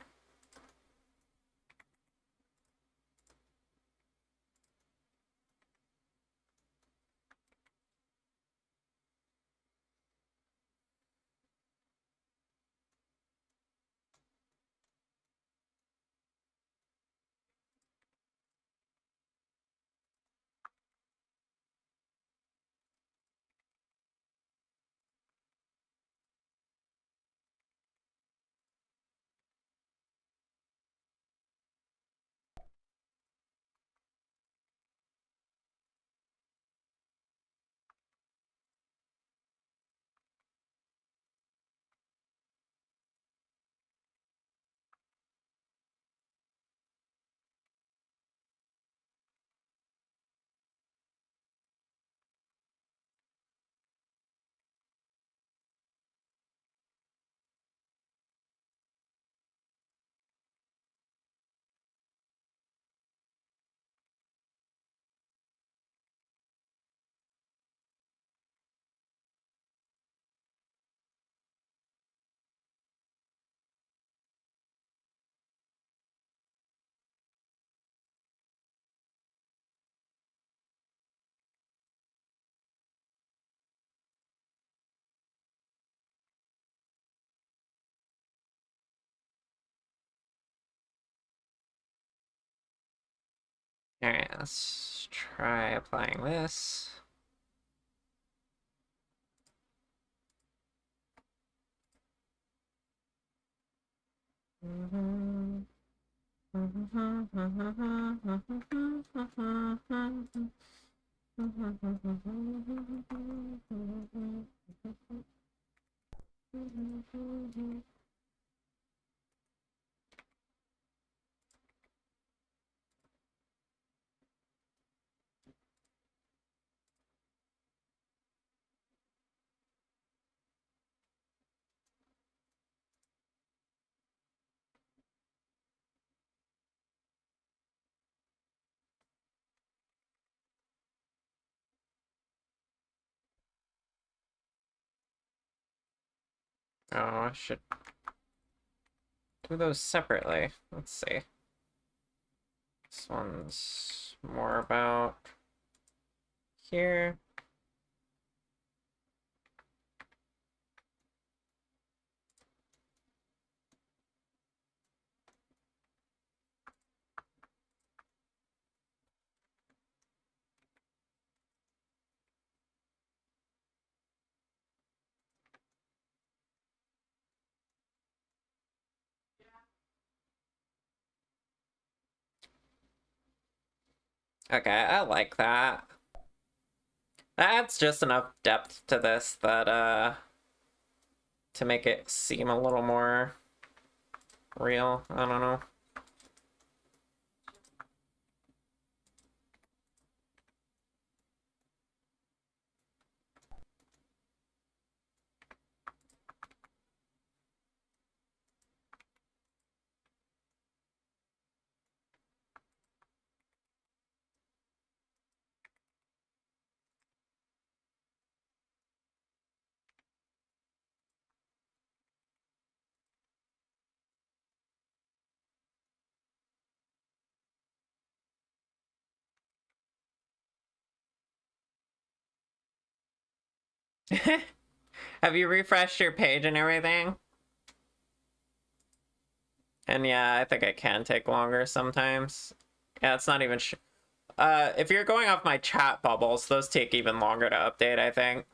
Alright, let's try applying this. Oh, I should do those separately. Let's see. This one's more about here. Okay, I like that. That adds just enough depth to this that, to make it seem a little more real. I don't know. Have you refreshed your page and everything? And yeah, I think it can take longer sometimes. Yeah, it's not even if you're going off my chat bubbles, those take even longer to update, I think.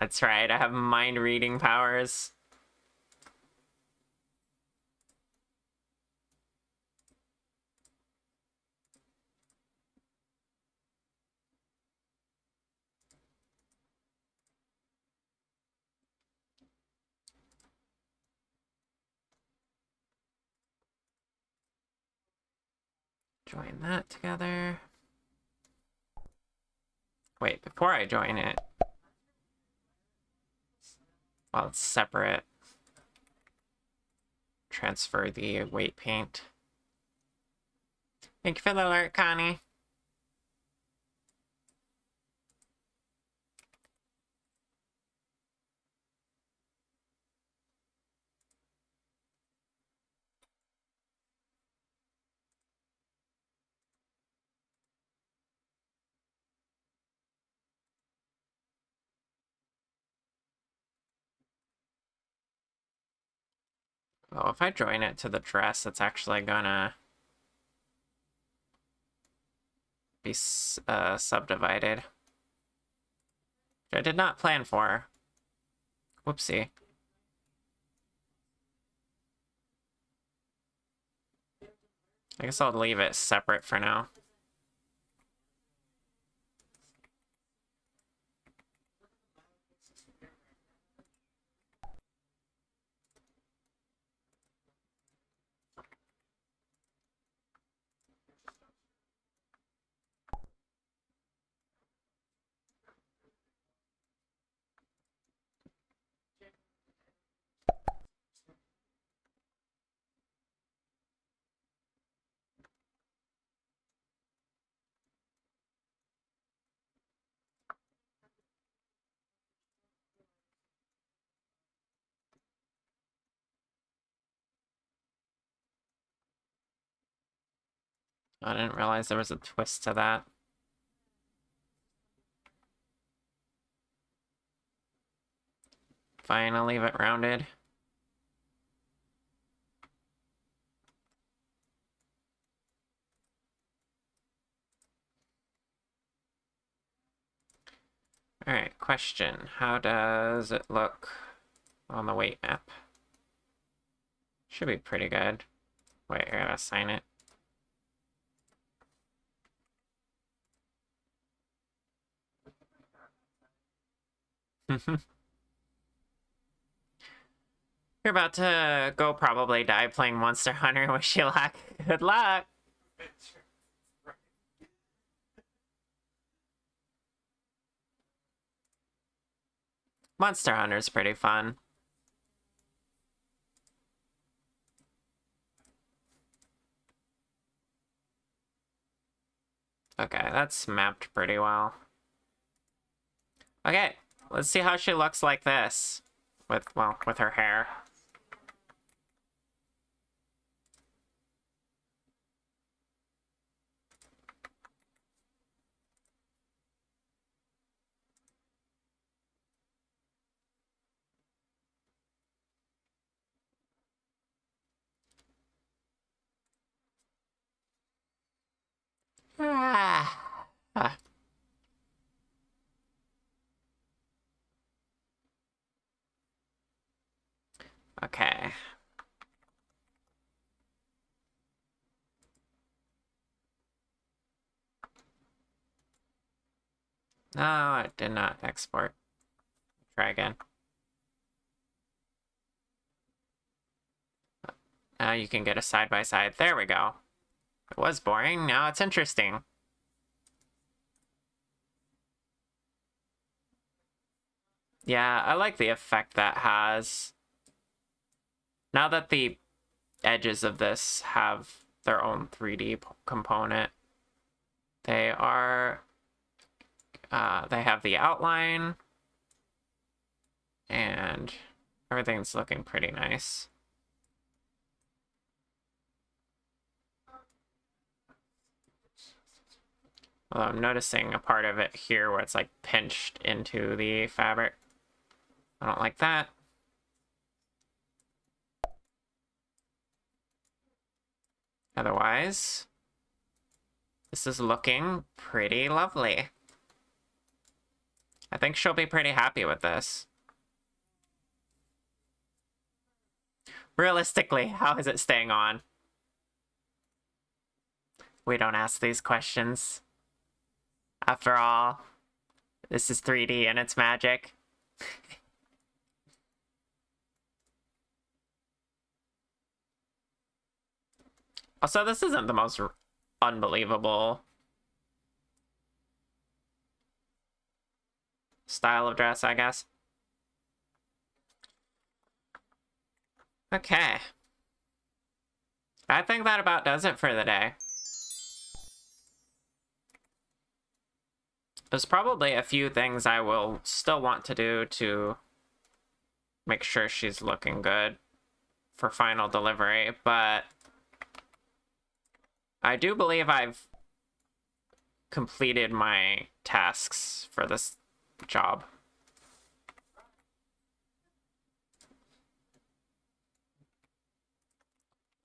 That's right, I have mind reading powers. Join that together. Wait, before I join it, well, it's separate. Transfer the weight paint. Thank you for the alert, Connie. Oh, if I join it to the dress, it's actually gonna be subdivided. Which I did not plan for. Whoopsie. I guess I'll leave it separate for now. I didn't realize there was a twist to that. Fine, I'll leave it rounded. Alright, question. How does it look on the weight map? Should be pretty good. Wait, I gotta assign it. You're about to go probably die playing Monster Hunter. Wish you luck. Good luck! Monster Hunter's pretty fun. Okay, that's mapped pretty well. Okay, let's see how she looks like this. With her hair. Ah. Ah. Okay. No, it did not export. Try again. Now you can get a side-by-side. There we go. It was boring, now it's interesting. Yeah, I like the effect that has. Now that the edges of this have their own 3D component, They are, they have the outline, and everything's looking pretty nice. Although I'm noticing a part of it here where it's like pinched into the fabric. I don't like that. Otherwise, this is looking pretty lovely. I think she'll be pretty happy with this. Realistically, how is it staying on? We don't ask these questions. After all, this is 3D and it's magic. Also, this isn't the most unbelievable style of dress, I guess. Okay. I think that about does it for the day. There's probably a few things I will still want to do to make sure she's looking good for final delivery, but I do believe I've completed my tasks for this job.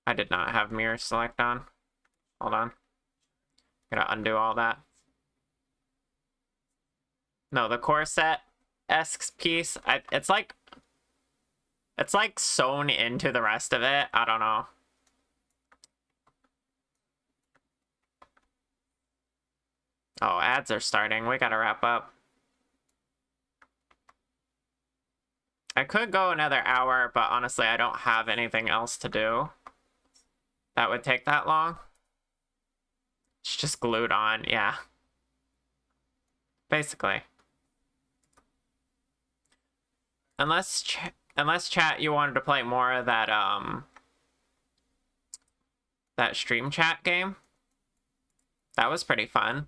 I did not have mirror select on. Hold on. Gotta undo all that. No, the corset-esque piece, it's like sewn into the rest of it. I don't know. Oh, ads are starting. We gotta wrap up. I could go another hour, but honestly, I don't have anything else to do that would take that long. It's just glued on, yeah. Basically. Unless chat, you wanted to play more of that, that stream chat game. That was pretty fun.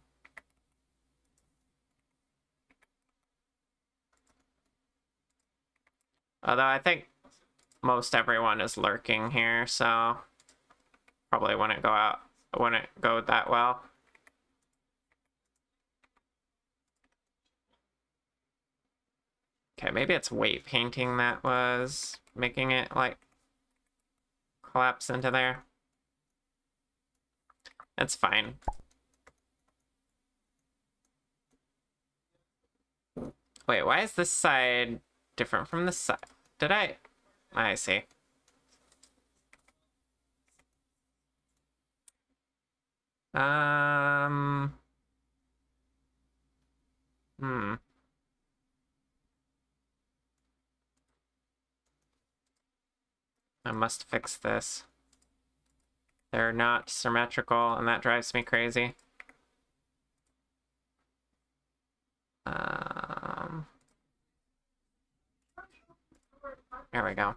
Although I think most everyone is lurking here, so probably wouldn't go that well. Okay, maybe it's weight painting that was making it, like, collapse into there. That's fine. Wait, why is this side different from this side? I see. I must fix this. They're not symmetrical, and that drives me crazy. There we go.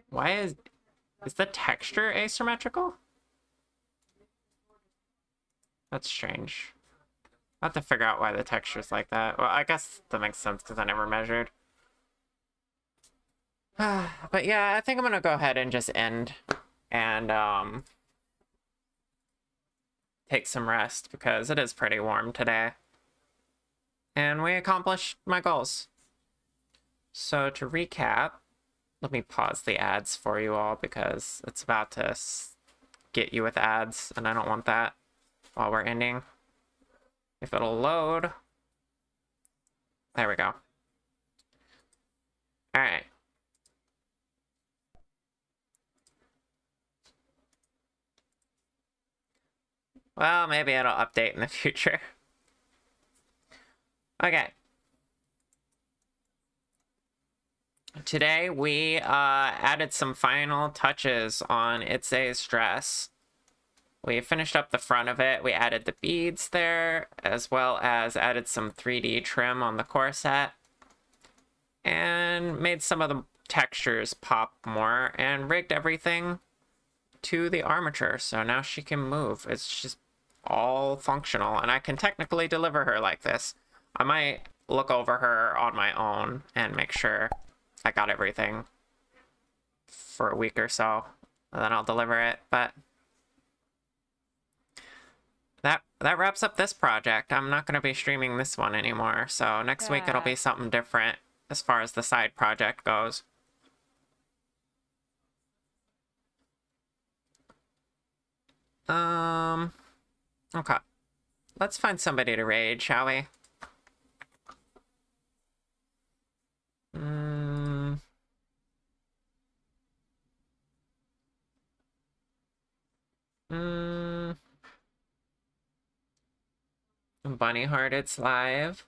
Why is the texture asymmetrical? That's strange. I have to figure out why the texture's like that. Well, I guess that makes sense because I never measured. But yeah, I think I'm gonna go ahead and just end and take some rest because it is pretty warm today. And we accomplished my goals. So to recap, let me pause the ads for you all because it's about to get you with ads and I don't want that while we're ending. If it'll load. There we go. All right. Well, maybe it'll update in the future. Okay. Today we added some final touches on Itzay's dress. We finished up the front of it. We added the beads there, as well as added some 3D trim on the corset. and made some of the textures pop more and rigged everything to the armature. So now she can move. It's just all functional, and I can technically deliver her like this. I might look over her on my own and make sure I got everything for a week or so, and then I'll deliver it. But that wraps up this project. I'm not going to be streaming this one anymore, so next week it'll be something different as far as the side project goes. Okay. Let's find somebody to raid, shall we? Bunny Hearted's live.